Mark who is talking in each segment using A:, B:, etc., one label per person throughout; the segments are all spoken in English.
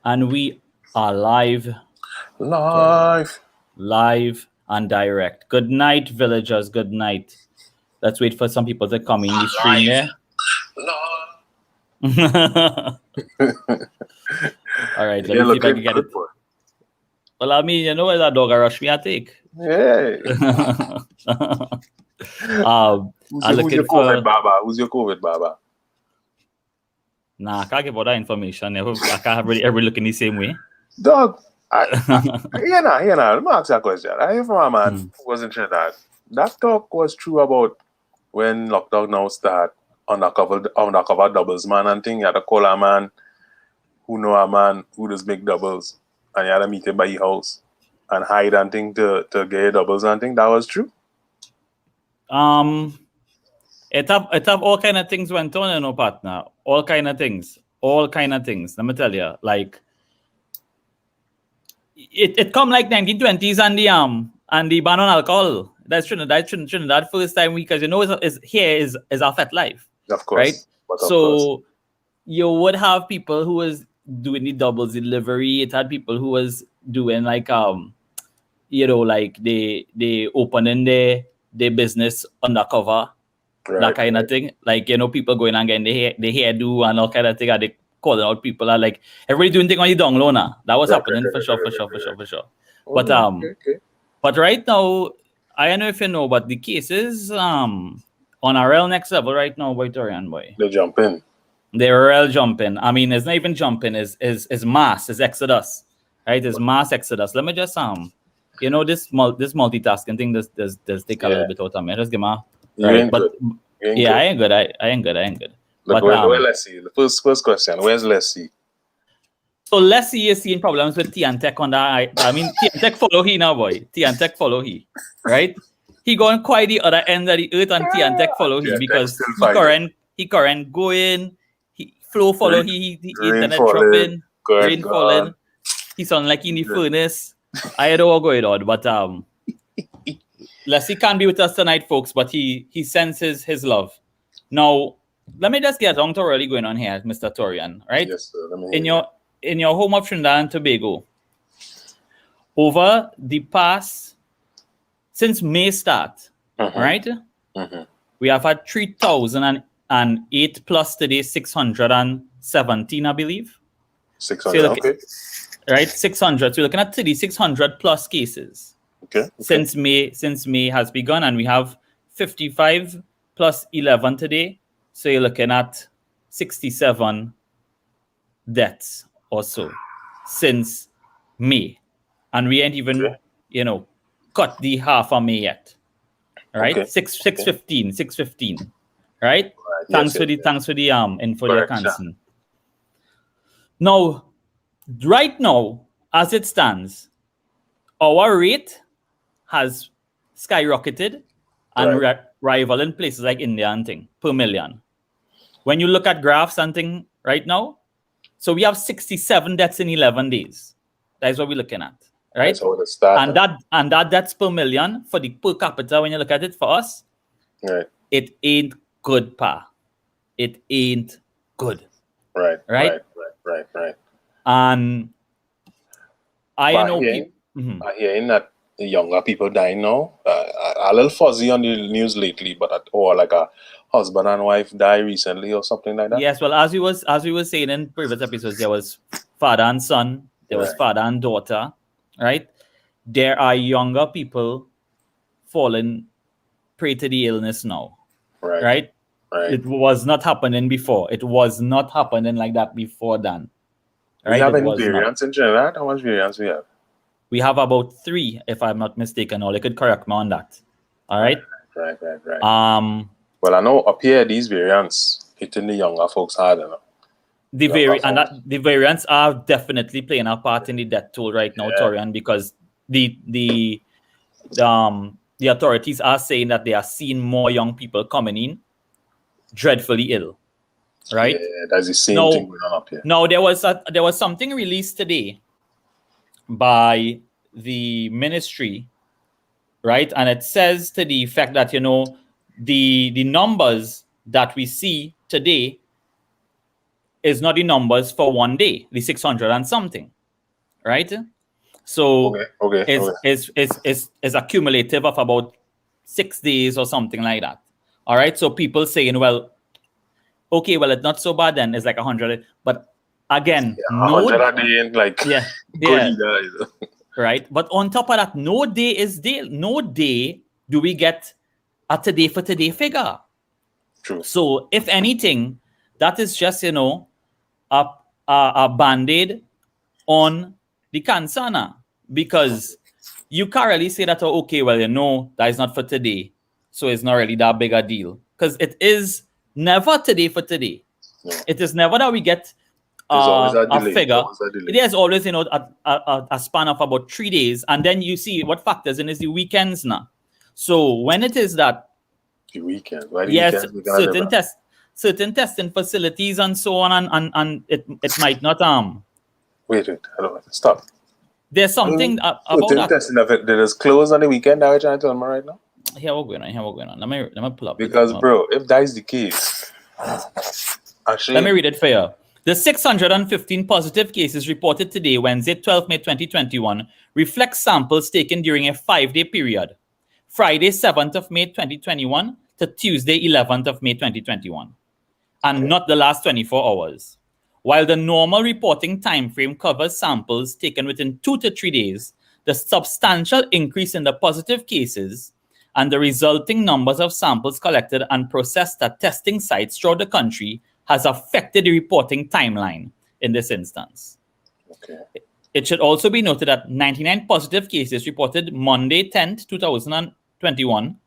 A: And we are live and direct. Good night, villagers. Good night. Let's wait for some people to come in the stream there. All right, let me see if I can get it. Well, I mean, you know, as a dog a rush me, I take.
B: Yeah. Who's your COVID Baba?
A: Nah, I can't give all that information. I can't have everybody looking the same way.
B: Dog, let me ask you a question. I hear from a man who was in Trinidad. That talk was true about when lockdown now start, undercover doubles man and thing. You had to call a man who know a man who does make doubles, and you had to meet him by your house and hide and thing to get doubles and thing. That was true.
A: It have all kind of things went on, you know, partner. All kind of things. Let me tell you, like it come like 1920s and the ban on alcohol. That's Trinidad first time because you know is our fat life.
B: Of course.
A: Right? So you would have people who was doing the doubles delivery. It had people who was doing like you know, like they opening their business undercover.
B: Right,
A: that kind of thing, like, you know, people going and getting the hairdo and all kind of thing, and they calling out people are like everybody doing thing on the down low now. That was happening for sure. But right now, I don't know if you know, but the cases on a real next level right now, boy Torian boy.
B: They're jumping.
A: They're real jumping. I mean, it's not even jumping, is mass, is exodus, right? It's mass exodus. Let me just you know, this multitasking thing does take a little bit out of me. Just give me right, but I ain't good. I ain't good.
B: Look, but where let's see. The first question. Where's Leslie?
A: So Leslie is seeing problems with T and Tech on that. I mean, T and Tech follow he now, boy. T and Tech follow he, right? He going quite the other end of the earth, and T and Tech follow he because he current going. He flow follow he internet dropping, rain falling. He sound like in the furnace. I don't know what's going on, but Leslie can't be with us tonight, folks, but he senses his love. Now, let me just get on to really going on here, Mr. Torian, right?
B: Yes, sir.
A: In your home of Trinidad and Tobago, over the past, since May start, right? We have had 3,008 plus today, 617, I believe.
B: 600, okay.
A: Right, 600. So we're looking at 3,600 plus cases.
B: Okay.
A: Since May has begun, and we have 55 plus 11 today, so you're looking at 67 deaths or so since May, and we ain't even cut the half of May yet, right? Okay. 615, right? Thanks for the info there, Kansen. Now, right now, as it stands, our rate has skyrocketed and rivaling places like India and thing per million. When you look at graphs and thing right now, so we have 67 deaths in 11 days. That is what we're looking at, right? And that deaths per million for the per capita, when you look at it for us, it ain't good, pa. It ain't good.
B: Right.
A: And I know
B: people. I hearing that the younger people dying now. A little fuzzy on the news lately, but or like a husband and wife die recently or something like that.
A: Yes, well, as we were saying in previous episodes, there was father and son, there was father and daughter, right? There are younger people falling prey to the illness now, right? It was not happening before. It was not happening like that before then.
B: Right? We have any variants in Trinidad? How much variants we have?
A: We have about 3, if I'm not mistaken, or they could correct me on that. All right?
B: Right. Well, I know up here, these variants hitting the younger folks harder now.
A: The variants are definitely playing a part in the death toll right now, Torian, because the authorities are saying that they are seeing more young people coming in dreadfully ill. Right?
B: Yeah, that's the same thing going on up here.
A: Now, there was something released today by the ministry, right? And it says to the effect that, the numbers that we see today is not the numbers for one day, the 600 and something, right? So it's accumulative of about 6 days or something like that. All right. So people saying, well, okay, well, it's not so bad then. It's like 100. But again,
B: 100 a day ain't like
A: good either. Right. But on top of that, no day do we get a today for today figure.
B: True.
A: So if anything, that is just, a band-aid on the cancer now, because you can't really say that, okay, well, that is not for today, so it's not really that big a deal, because it is never today for today.
B: No.
A: It is never that we get a figure. There's always, a span of about 3 days, and then you see what factors in is the weekends now. So when it is that
B: the weekend,
A: yes, certain testing facilities and so on, and it might not
B: Wait, I don't stop.
A: There's something about that.
B: Testing of it that is closed on the weekend. Are you trying to tell me right now?
A: Here we're going on. Let me pull up.
B: Because bro, if that is the case, actually,
A: let me read it for you. The 615 positive cases reported today, Wednesday, 12 May 2021, reflect samples taken during a 5-day period, Friday, 7th of May 2021 to Tuesday, 11th of May 2021, and not the last 24 hours. While the normal reporting timeframe covers samples taken within 2 to 3 days, the substantial increase in the positive cases and the resulting numbers of samples collected and processed at testing sites throughout the country has affected the reporting timeline in this instance.
B: Okay.
A: It should also be noted that 99 positive cases reported Monday, 10th, 2021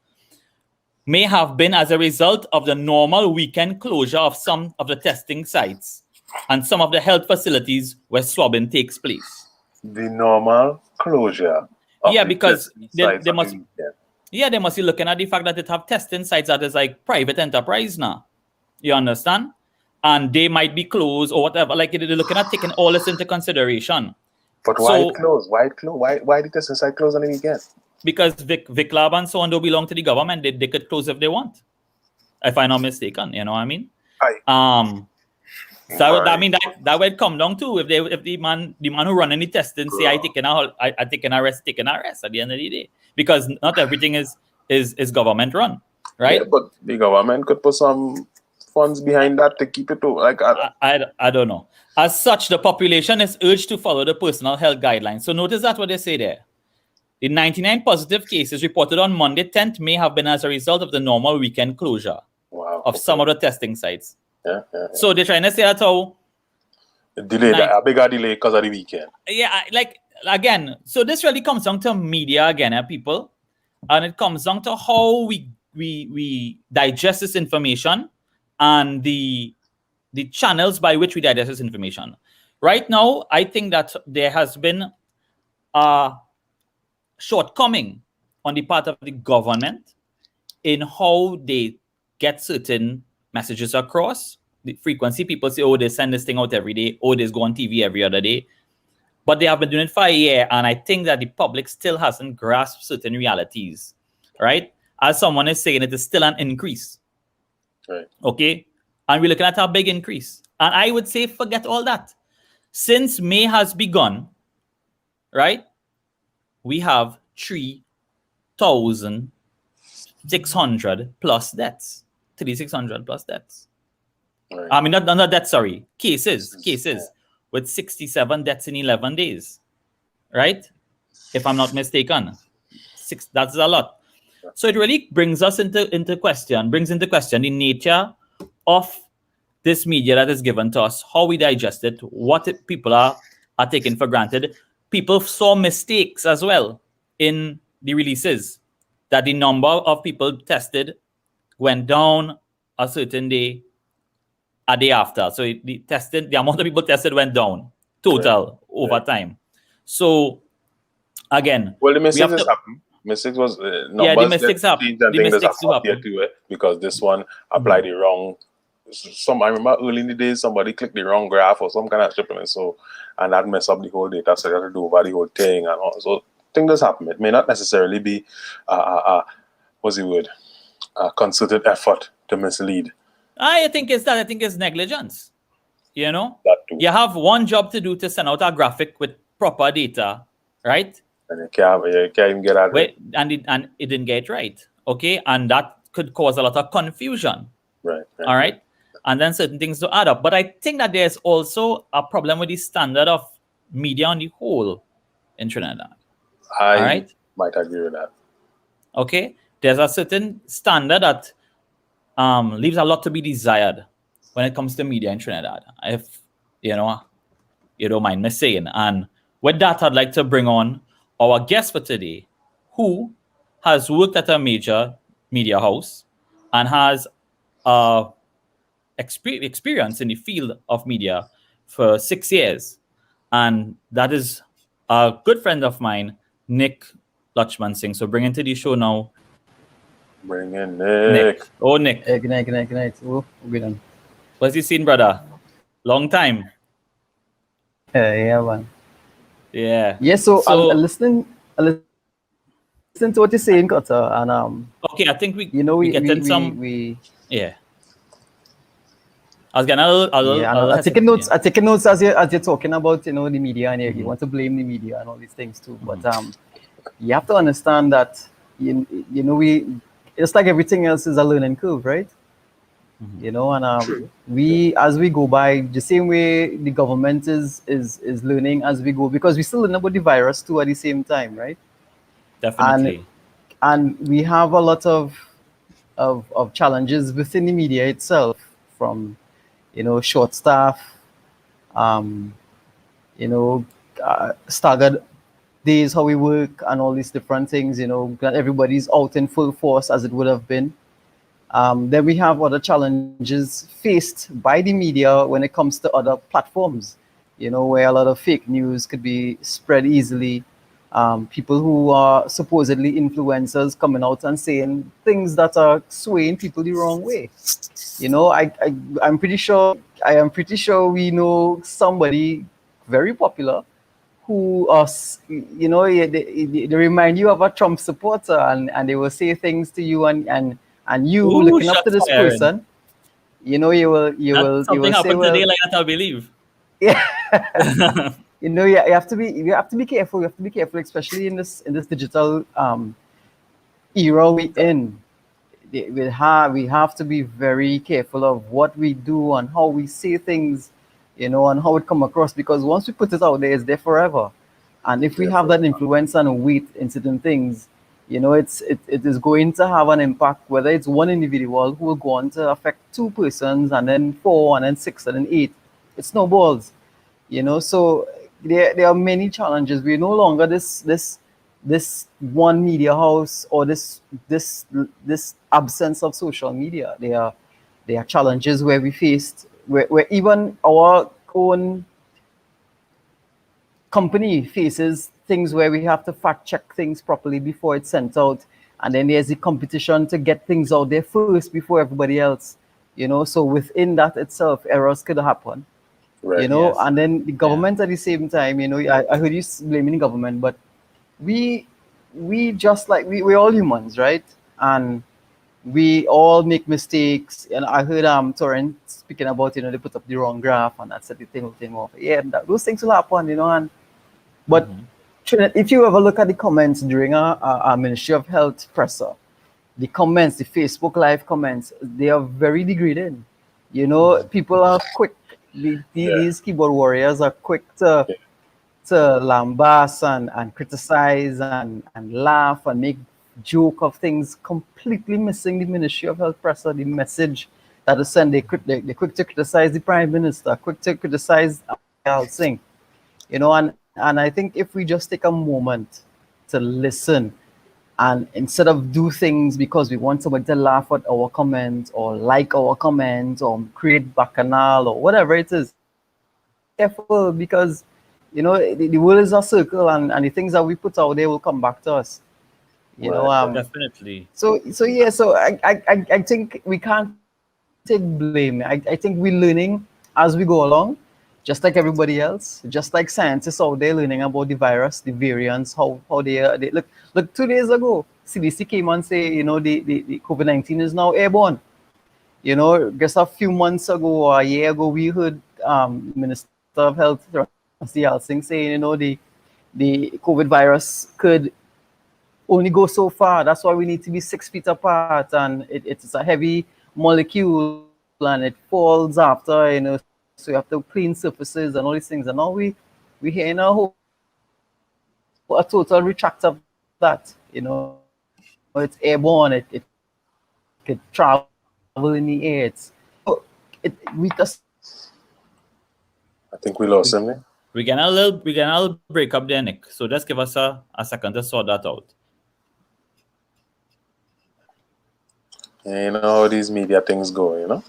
A: may have been as a result of the normal weekend closure of some of the testing sites and some of the health facilities where swabbing takes place.
B: The normal closure.
A: Because they must be looking at the fact that it have testing sites that is like private enterprise now. You understand? And they might be closed or whatever. Like they're looking at taking all this into consideration.
B: But why it close? Why the testing site close on the weekend?
A: Because Vic Lab and so on don't belong to the government. They could close if they want. If I'm not mistaken, you know what I mean? So that would come down to if the man who run any testing say I taking a rest at the end of the day, because not everything is government run, right?
B: Yeah, but the government could put some funds behind that to keep it like
A: I don't know. As such, the population is urged to follow the personal health guidelines. So notice that what they say there. The 99 positive cases reported on Monday 10th may have been as a result of the normal weekend closure of some of the testing sites.
B: Yeah.
A: So they're trying to say that how
B: a bigger delay because of the weekend.
A: Yeah, like again, so this really comes down to media again, people, and it comes down to how we digest this information and the channels by which we digest this information. Right now, I think that there has been a shortcoming on the part of the government in how they get certain messages across. The frequency, people say, they send this thing out every day, this go on TV every other day. But they have been doing it for a year, and I think that the public still hasn't grasped certain realities, right? As someone is saying, it is still an increase.
B: Right.
A: Okay? And we're looking at a big increase. And I would say, forget all that. Since May has begun, right, we have 3,600 plus deaths. 3,600 plus deaths.
B: Right.
A: I mean, not deaths, sorry. Cases with 67 deaths in 11 days. Right? If I'm not mistaken. That's a lot. So it really brings into question the nature of this media that is given to us, how we digest it, what people are taking for granted. People saw mistakes as well in the releases, that the number of people tested went down a certain day, a day after. So the amount of people tested went down total over time. So again,
B: well, the mistakes happened. Mistakes was numbers.
A: The mistakes happen. The mistakes do happen
B: because this one applied the wrong. I remember early in the days somebody clicked the wrong graph or some kind of shipping, and that messed up the whole data set to do over the whole thing and all. So things does happen. It may not necessarily be what's the word? A concerted effort to mislead.
A: I think it's negligence. You know,
B: That too.
A: you have one job to do to send out a graphic with proper data, right?
B: And you can't even get that right.
A: And it didn't get it right. Okay, and that could cause a lot of confusion.
B: Right.
A: All right. And then certain things to add up. But I think that there's also a problem with the standard of media on the whole in Trinidad.
B: I
A: all right.
B: might agree with that.
A: Okay. There's a certain standard that leaves a lot to be desired when it comes to media in Trinidad. If you don't mind me saying. And with that, I'd like to bring on our guest for today, who has worked at a major media house and has experience in the field of media for 6 years. And that is a good friend of mine, Nick Lutchmansingh. So bring into the show now.
B: Bring in Nick.
A: Oh, Nick.
C: Hey, good night. Oh, good on.
A: What's you seen, brother? Long time.
C: Yeah, man.
A: Yeah.
C: Yeah, so I listen to what you're saying, Cutter, and
A: okay, I think we
C: yeah.
A: I was gonna
C: I'm taking notes. I'm taking notes as you're talking about the media, and you want to blame the media and all these things too. But you have to understand that it's like everything else is a learning curve, right? And as we go by, the same way the government is learning as we go, because we still learn about the virus too at the same time, right?
A: Definitely.
C: And we have a lot of challenges within the media itself, from short staff, staggered days, how we work, and all these different things. That everybody's out in full force as it would have been. Then we have other challenges faced by the media when it comes to other platforms, where a lot of fake news could be spread easily. People who are supposedly influencers coming out and saying things that are swaying people the wrong way. I am pretty sure we know somebody very popular who they remind you of a Trump supporter, and they will say things to you, and you looking up to this person, you will
A: something happened
C: say,
A: today like that, I believe.
C: Yeah. You have to be careful. You have to be careful, especially in this digital era we in. We have to be very careful of what we do and how we say things, and how it come across, because once we put it out there, it's there forever. And if we have that influence and weight in certain things, it is going to have an impact, whether it's one individual who will go on to affect two persons, and then 4, and then 6, and then 8. It snowballs. So there are many challenges. We're no longer this one media house, or this absence of social media. There are challenges where we faced, where even our own company faces things where we have to fact check things properly before it's sent out, and then there's the competition to get things out there first before everybody else. So within that itself, errors could happen.
B: Right.
C: Yes. And then the government at the same time, I heard you blaming the government, but we just like we're all humans, right? And we all make mistakes. And I heard Torrent speaking about, they put up the wrong graph, and that's the thing off. Yeah, those things will happen, but if you ever look at the comments during our Ministry of Health presser, the comments, the Facebook Live comments, they are very degrading. People are quick. These keyboard warriors are quick to lambast and criticize and laugh and make joke of things, completely missing the Ministry of Health presser, the message that is sent. They're quick to criticize the Prime Minister, quick to criticize Singh, and I think if we just take a moment to listen, and instead of do things because we want somebody to laugh at our comments or like our comments or create bacchanal or whatever it is, careful, because the world is a circle, and the things that we put out there will come back to us.
A: Definitely.
C: So I think we can't take blame. I think we're learning as we go along, just like everybody else, just like scientists out there learning about the virus, the variants, how they look 2 days ago, CDC came and say, the COVID-19 is now airborne. Just a few months ago or a year ago, we heard Minister of Health, Nick saying, you know, the COVID virus could only go so far. That's why we need to be 6 feet apart, and it's a heavy molecule and it falls after, you know, so you have to clean surfaces and all these things. And now we hear in a total retract of that. You know, it's airborne. It could travel in the air. We just
B: I think we lost him.
A: We can a little break up there, Nick. So just give us a second to sort that out.
B: You know how these media things go, you know?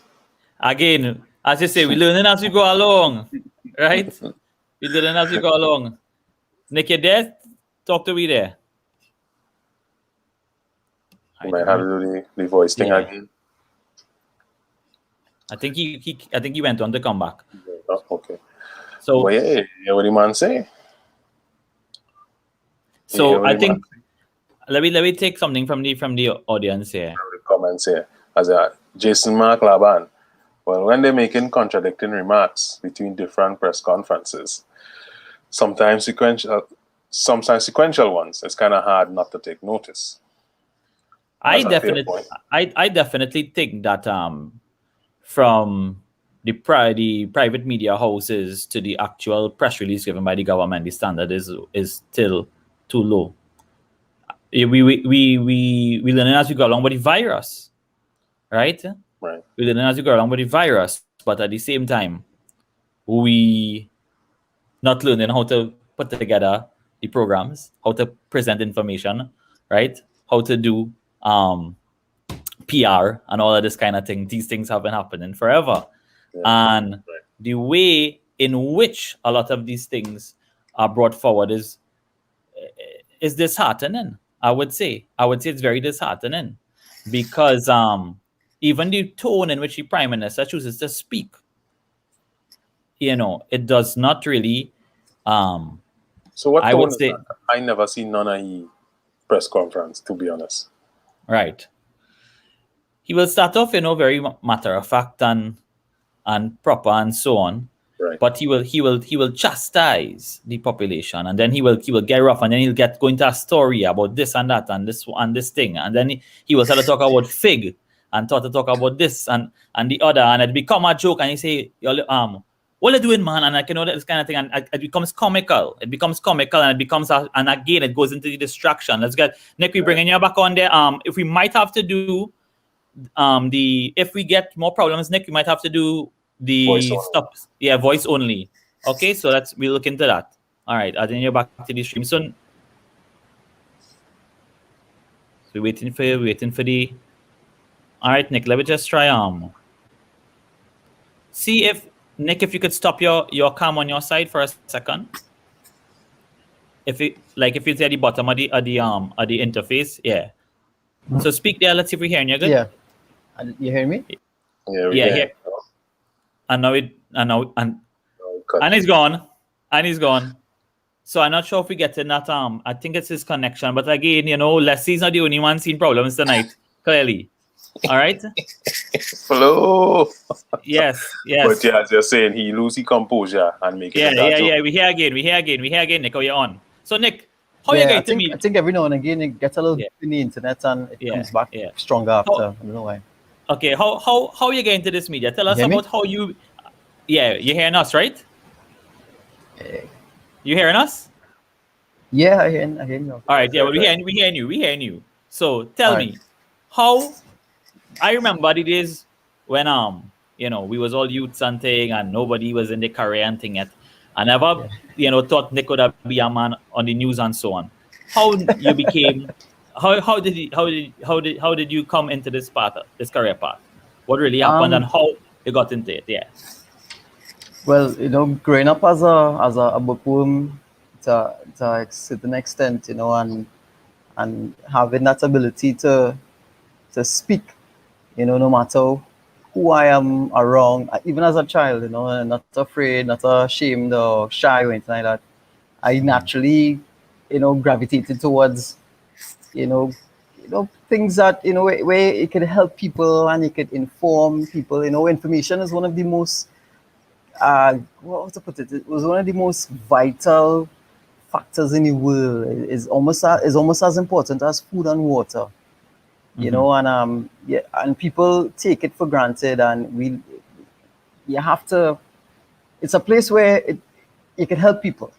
A: Again, as you say, we're learning as we go along, right? We're learning as we go along. Nick, you there? Talk to me there.
B: You might have to do the voice thing again.
A: I think he went on to come back.
B: Oh, okay.
A: So
B: well, yeah, what the man say?
A: So I think let me take something from the audience here.
B: The comments here. As Jason Mark Laban. Well, when they're making contradicting remarks between different press conferences, sometimes sequential ones, it's kind of hard not to take notice.
A: I definitely think that from the private media houses to the actual press release given by the government, the standard is still too low. We learn as we go along with the virus, right?
B: Right.
A: We learn as we go along with the virus, but at the same time, we not learning how to put together the programs, how to present information, right? How to do PR and all of this kind of thing. These things have been happening forever. Yeah. And the way in which a lot of these things are brought forward is disheartening. I would say it's very disheartening because even the tone in which the Prime Minister chooses to speak, you know, it does not really.
B: So what I would say, I never seen none of the press conference, to be honest.
A: Right. He will start off, you know, very matter of fact and proper and so on.
B: Right.
A: But he will chastise the population, and then he will get rough, and then he'll go into a story about this and that and this thing, and then he will start to talk about fig and start to talk about this and the other, and it become a joke, and he say, what are you doing, man? And I can know this kind of thing, and it becomes comical. It becomes comical, and it becomes and again it goes into the distraction. Let's get Nick. We bringing you back on there. If we might have to do if we get more problems, Nick, we might have to do the stops. Yeah, voice only. Okay, so we'll look into that. All right, and then you're back to the stream soon. So waiting for the. All right, Nick. Let me just try see if Nick, if you could stop your cam on your side for a second. If you see at the bottom of the interface, yeah. So speak there. Let's see if we're hearing you good.
C: Yeah. You hear me?
B: Yeah.
A: And now he's gone. And he's gone. So I'm not sure if we get in that I think it's his connection. But again, you know, Leslie's not the only one seeing problems tonight. Clearly. All right.
B: Hello.
A: Yes.
B: But yeah, as you're saying, he loses composure and make it.
A: Yeah. We hear again. Nick, you're on. So Nick, how you going to meet?
C: I think every now and again it gets a little bit in the internet and it comes back stronger after. I don't know why.
A: Okay, how are you getting into this media? Tell us about how you. Yeah, you're hearing us, right? You hearing us?
C: Yeah, I hear you.
A: All right, yeah, well, we hearing you. So tell me, how? I remember the days when you know, we was all youths and thing, and nobody was in the career and thing yet. I never, you know, thought Nick would be a man on the news and so on. How you became? How did you come into this career path? What really happened and how you got into it? Yeah.
C: Well, you know, growing up as a bookworm to a certain extent, you know, and having that ability to speak, you know, no matter who I am around, even as a child, you know, not afraid, not ashamed or shy or anything like that. I naturally, you know, gravitated towards, you know, things that, you know, where it could help people and it could inform people. You know, information is one of the most what to put it? It was one of the most vital factors in the world. Is almost as important as food and water. You know, and yeah, and people take it for granted, and you have to. It's a place where you can help people.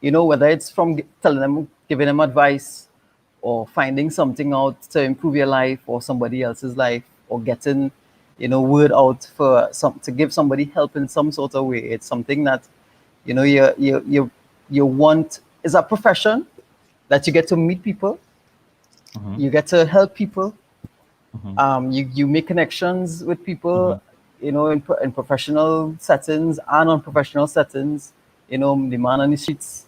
C: You know, whether it's from telling them, giving them advice, or finding something out to improve your life or somebody else's life, or getting, word out for to give somebody help in some sort of way. It's something that, you want. Is a profession that you get to meet people, you get to help people, you make connections with people, in professional settings and unprofessional settings. The man on the streets,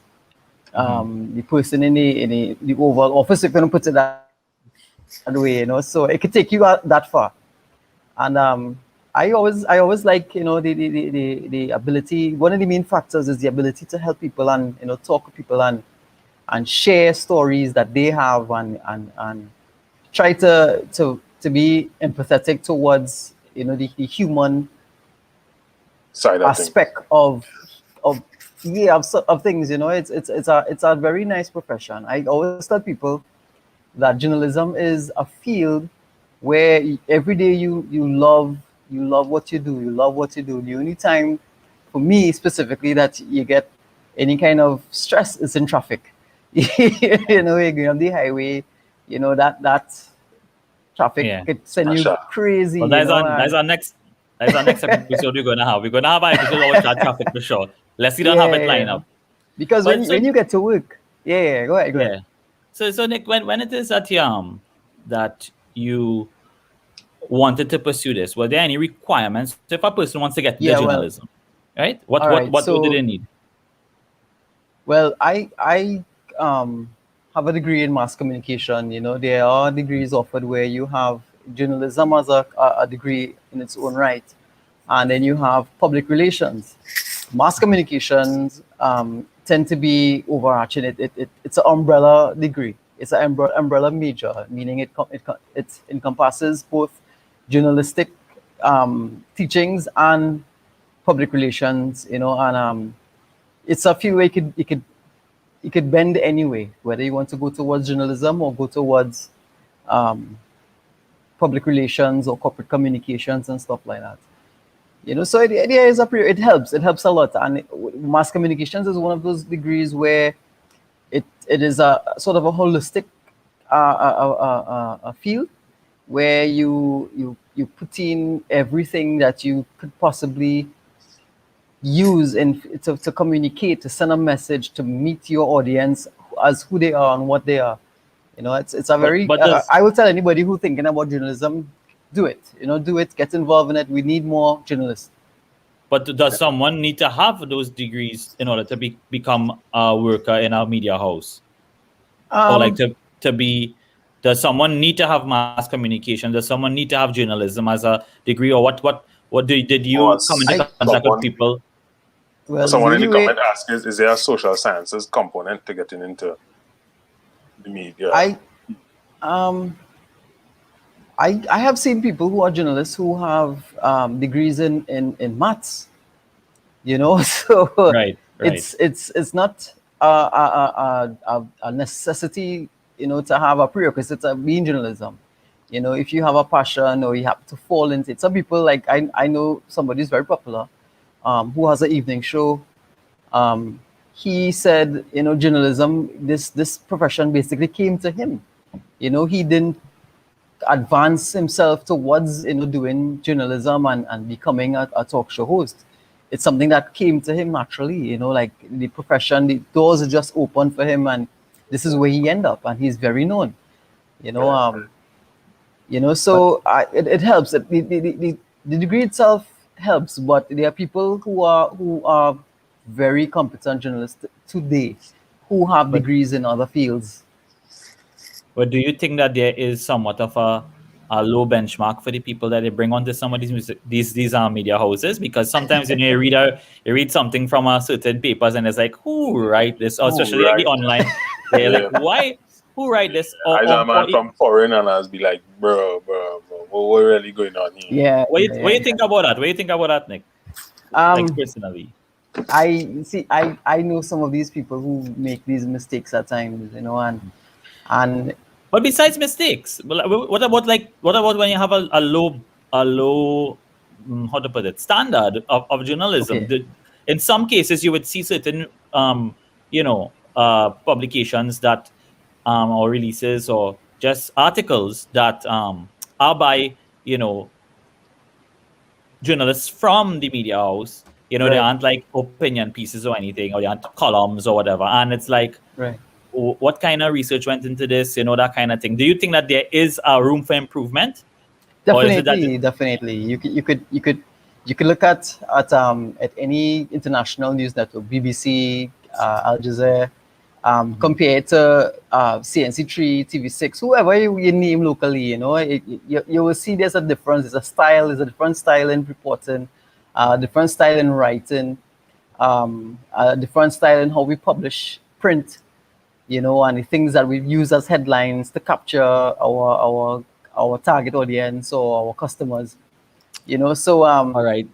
C: the person in the Oval Office, if you don't put it that way, so it could take you that far. And I always like, the ability. One of the main factors is the ability to help people and talk to people and share stories that they have and try to be empathetic towards the human
B: side
C: aspect of things. It's a very nice profession. I always tell people that journalism is a field where every day you love what you do. You love what you do. The only time, for me specifically, that you get any kind of stress is in traffic. You're going on the highway. That traffic could send you crazy.
A: Well, that's our next episode we're gonna have. We're gonna have an episode about that traffic for sure. Let's see, don't have it line up.
C: Because when you get to work, go ahead.
A: So Nick, when it is that you wanted to pursue this, were there any requirements? So if a person wants to get into journalism, right? What do they need?
C: Well, I have a degree in mass communication. There are degrees offered where you have journalism as a degree in its own right, and then you have public relations. Mass communications tend to be overarching. It's an umbrella degree. It's an umbrella major, meaning it encompasses both journalistic teachings and public relations. And it's a few way you could bend anyway, whether you want to go towards journalism or go towards public relations or corporate communications and stuff like that. So the idea is it helps a lot. And mass communications is one of those degrees where it is a sort of a holistic a field where you put in everything that you could possibly use to communicate, to send a message, to meet your audience as who they are and what they are. It's a very. I will tell anybody who's thinking about journalism, do it. Do it. Get involved in it. We need more journalists.
A: But does someone need to have those degrees in order to become a worker in a media house? Or like to be? Does someone need to have mass communication? Does someone need to have journalism as a degree? Or what did you come into contact with people?
B: Well, someone in the comment asked, is there a social sciences component to getting into the media?
C: I have seen people who are journalists who have degrees in maths. So
A: right.
C: It's not a necessity, to have a prerequisite to be in journalism. If you have a passion or you have to fall into it. Some people, like I know somebody who's very popular, who has an evening show. He said, journalism, this profession basically came to him. He didn't advance himself towards doing journalism and becoming a talk show host. It's something that came to him naturally. Like the profession, the doors are just open for him, and this is where he ended up, and he's very known. So it helps. The degree itself helps, but there are people who are very competent journalists today who have degrees in other fields.
A: But do you think that there is somewhat of a low benchmark for the people that they bring onto some of these media houses? Because sometimes when you read something from a certain papers and it's like, who write this? Or especially like the online, they're like, why? Who write this?
B: I know a man from foreign and I'll be like, bro, what really going on here?
C: Yeah.
A: What do you think about that? What do you think about that, Nick? like
C: Um,
A: personally?
C: I know some of these people who make these mistakes at times, and
A: But besides mistakes, what about when you have a low how to put it, standard of journalism?
C: okay,
A: In some cases, you would see certain publications that or releases or just articles that are by you know journalists from the media house. They
C: right,
A: aren't like opinion pieces or anything, or they aren't columns or whatever. And it's like,
C: right.
A: what kind of research went into this? That kind of thing. Do you think that there is a room for improvement, or is it that?
C: Definitely, definitely. You could look at any international news network, BBC, Al Jazeera, compared to CNC3, TV6, whoever you name locally. You will see there's a difference. There's a different style in reporting, different style in writing, a different style in how we publish print. And the things that we use as headlines to capture our target audience or our customers. So
A: All right.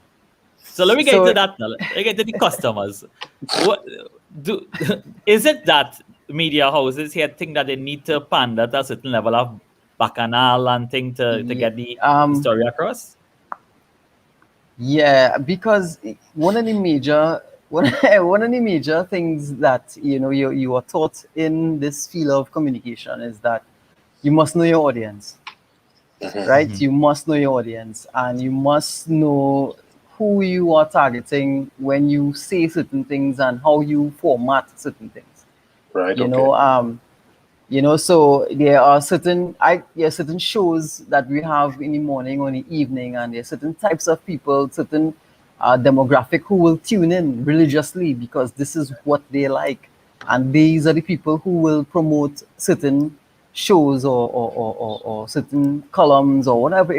A: So let me get
C: so
A: to that now. Let me get to the customers. What do is it that media houses here think that they need to pander to a certain level of bacchanal and thing to
C: yeah,
A: get the
C: um,
A: story across?
C: yeah, because one of the major one of the major things that you are taught in this field of communication is that you must know your audience, right?
A: Mhm.
C: You must know your audience, and you must know who you are targeting when you say certain things and how you format certain things.
B: Right.
C: You
B: Okay.
C: know, um, so there are certain shows that we have in the morning or in the evening, and there are certain types of people, certain demographic who will tune in religiously because this is what they like, and these are the people who will promote certain shows or certain columns or however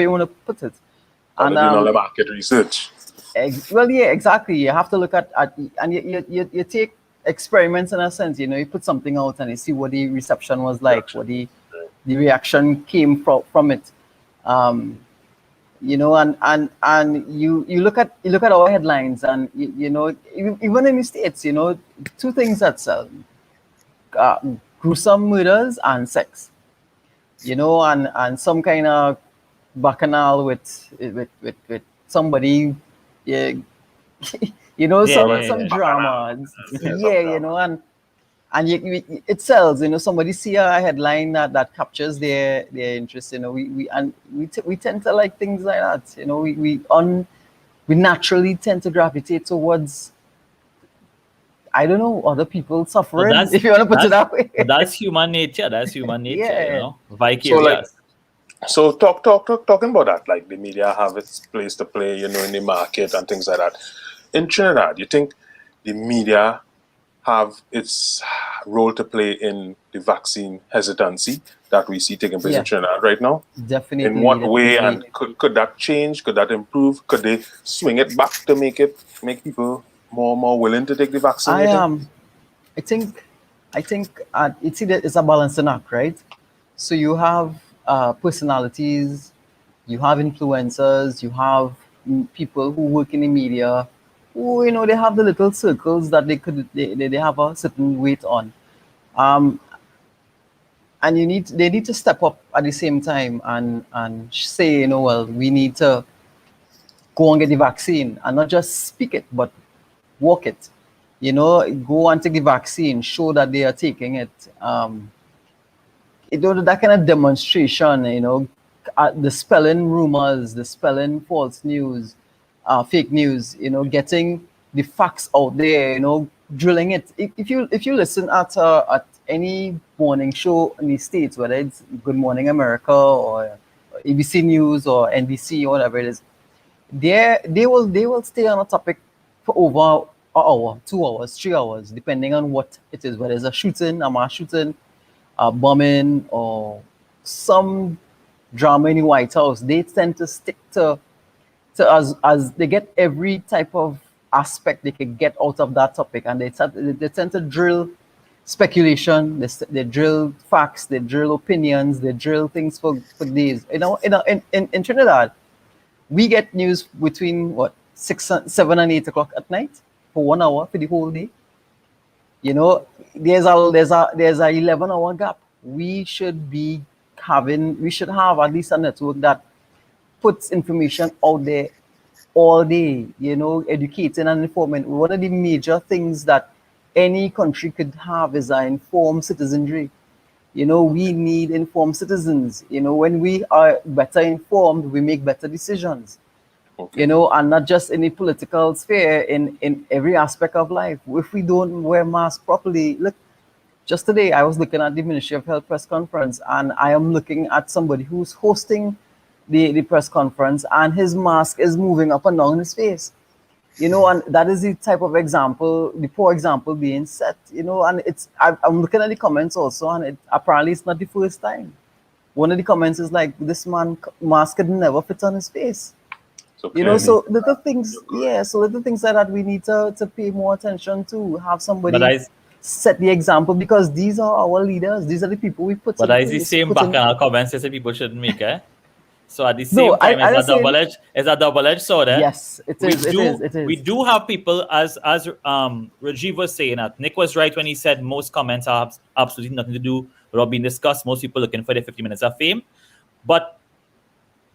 C: you want to put it.
B: Or
C: And
B: they're doing all the market research.
C: well, yeah, exactly. You have to look at and you take experiments in a sense. You put something out and you see what the reception was like,
B: Reaction.
C: what the reaction came from it. Um, and you look at our headlines, and even in the states, two things that sell: uh, gruesome murders and sex. And some kind of bacchanal with somebody, yeah,
A: Yeah,
C: some
A: yeah,
C: some
A: yeah.
C: drama.
B: Yeah,
C: Yeah,
B: some drama.
C: and it sells. Somebody see a headline that captures their interest. We tend to like things like that. We naturally tend to gravitate towards, I don't know, other people
A: But
C: suffering,
A: that's
C: if you want to put it
A: that's
C: that way.
A: that's human nature. That's human nature.
C: Yeah,
B: So like,
A: Vicarious.
B: so talking about that, like the media have its place to play, in the market and things like that. In Trinidad, you think the media have its role to play in the vaccine hesitancy that we see taking place in
C: yeah,
B: Trinidad right now? In
C: definitely,
B: what way,
C: definitely.
B: and could that change? Could that improve? Could they swing it back to make people more willing to take the vaccine?
C: I
B: You think?
C: I think it's a balancing act, right? So you have personalities, you have influencers, you have people who work in the media, who they have the little circles that they have a certain weight on, um, and they need to step up at the same time and say, well, we need to go and get the vaccine, and not just speak it but walk it. Go and take the vaccine, show that they are taking it. That kind of demonstration, dispelling rumors, dispelling false news, fake news, getting the facts out there, drilling it. If you listen at any morning show in the States, whether it's Good Morning America or ABC News or NBC or whatever it is, they will stay on a topic for over an hour, 2 hours, 3 hours, depending on what it is, whether it's a mass shooting, bombing, or some drama in the White House. They tend to stick to as they get every type of aspect they can get out of that topic, and they tend to drill speculation, they drill facts, they drill opinions, they drill things for days. In Trinidad, we get news between what 6, 7, and 8 o'clock at night for 1 hour for the whole day. You know, there's a 11-hour gap. We should have at least a network that puts information out there all day, you know, educating and informing. One of the major things that any country could have is an informed citizenry. You know, we need informed citizens. You know, when we are better informed, we make better decisions.
B: Okay.
C: You know, and not just in the political sphere, in every aspect of life. If we don't wear masks properly, look, just today I was looking at the Ministry of Health press conference, and I am looking at somebody who's hosting the press conference, and his mask is moving up and down his face. You know, and that is the type of example, the poor example being set. You know, and I'm looking at the comments also, and apparently it's not the first time. One of the comments is like, this man mask could never fit on his face.
B: So
C: You know,
B: clearly,
C: so little things, yeah. So little things like that we need to pay more attention to. Have somebody set the example, because these are our leaders. These are the people we put.
A: But
C: in
A: that is the
C: place,
A: same
C: put
A: back
C: in-
A: in our comments they say people shouldn't make, eh? So at the
C: No,
A: same time,
C: I
A: it's a double-edged sword, eh?
C: Yes, it is. It is.
A: We do have people, as Rajiv was saying, that Nick was right when he said most comments have absolutely nothing to do with what being discussed. Most people looking for their 50 minutes of fame. But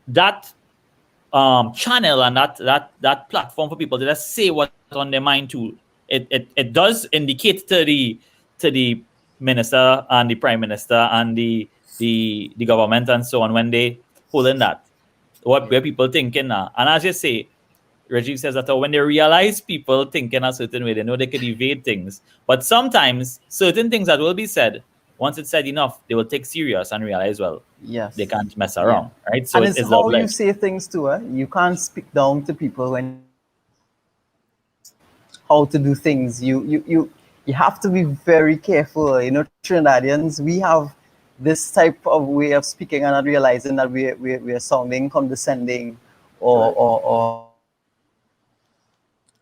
A: that channel and that platform for people to just say what's on their mind too, it does indicate to the minister and the prime minister and the government and so on when they pull in that where people thinking now. And as you say, Rajiv says that when they realize people thinking a certain way, they know they can evade things. But sometimes certain things that will be said, once it's said enough, they will take serious and realize, well,
C: Yes,
A: they can't mess around, right? So
C: and
A: it's
C: it's how you
A: double-edged.
C: say things to her. You can't speak down to people when how to do things. You have to be very careful. You know, Trinidadians, we have this type of way of speaking and not realizing that we are sounding condescending or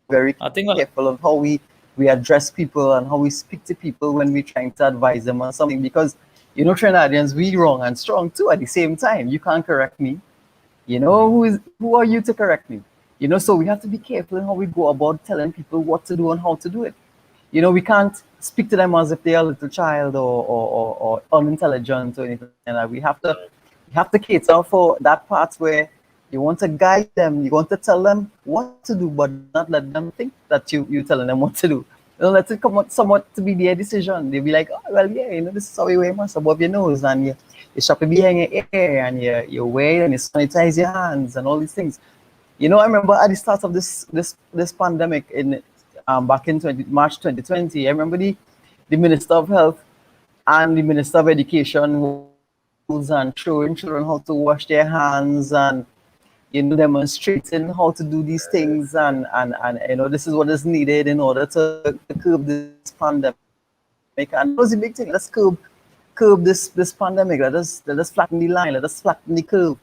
C: very careful of how we address people and how we speak to people when we're trying to advise them on something, because you know, Trinidadians, we wrong and strong too at the same time. You can't correct me. You know, who are you to correct me? You know, so we have to be careful in how we go about telling people what to do and how to do it. You know, we can't speak to them as if they are a little child or unintelligent or anything like that. We have to cater for that part where you want to guide them, you want to tell them what to do, but not let them think that you're telling them what to do. You know, let it come out somewhat to be their decision. They'll be like, oh, well, yeah, you know, this is how you wear mask above your nose, and you shop behind your ear, and you wear and you sanitize your hands and all these things. You know, I remember at the start of this pandemic in back in March 2020, I remember the Minister of Health and the Minister of Education and showing children how to wash their hands and, you know, demonstrating how to do these things, and you know, this is what is needed in order to curb this pandemic. And it was a big thing. Let's curb this pandemic. Let us flatten the line. Let us flatten the curve.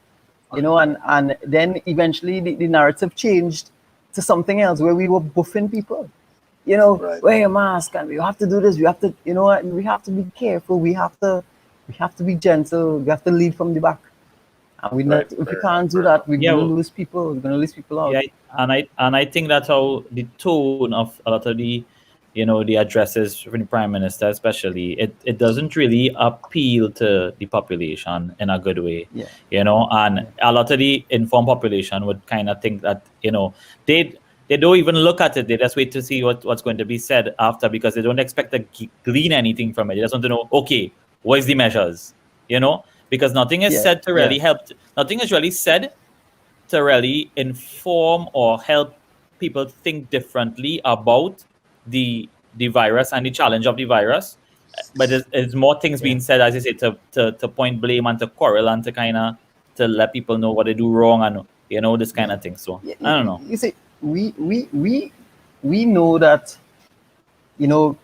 C: You know, and then eventually the narrative changed to something else where we were buffing people. You know, wear your mask, and we have to do this. We have to, you know, we have to be careful. We have to be gentle. We have to lead from the back. And if we can't do that, we're going to lose people. We're going to lose people out.
A: Yeah, and I think that's how the tone of a lot of the, you know, the addresses from the prime minister, especially, it doesn't really appeal to the population in a good way.
C: Yeah.
A: You know, and a lot of the informed population would kind of think that, you know, they don't even look at it. They just wait to see what's going to be said after, because they don't expect to glean anything from it. They just want to know, okay, what is the measures? You know, because nothing is said to really help. Nothing is really said to really inform or help people think differently about the virus and the challenge of the virus. But there's more things being said, as you say, to point blame and to quarrel and to kind of to let people know what they do wrong and, you know, this kind of thing. So I don't know.
C: You see, we know that, you know,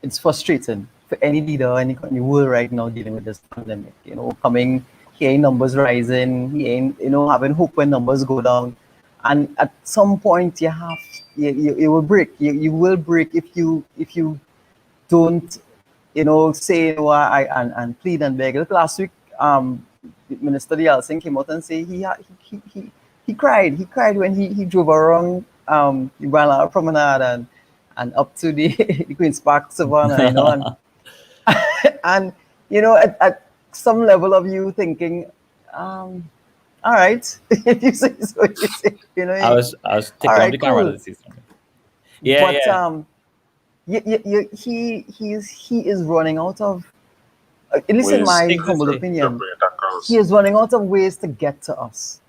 C: it's frustrating for any leader in the world right now dealing with this pandemic. You know, hearing numbers rising, you know, having hope when numbers go down, and at some point you will break. You will break if you don't, you know, say and plead and beg. Look, last week, Minister Yeltsin came out and say he cried. He cried when he drove around Ibrahim Promenade and up to the, the Queen's Park Savannah, you know, and you know, at some level of you thinking, all right, if you say so, you say, you know,
A: I was
C: all
A: taking off
C: right,
A: the camera
C: cool.
A: to see something. Yeah,
C: But
A: yeah.
C: he is running out of, at least in
B: Ways
C: my
A: Things to
C: humble
A: say.
C: opinion,
B: to bring it across.
C: he is running out of ways to get to us.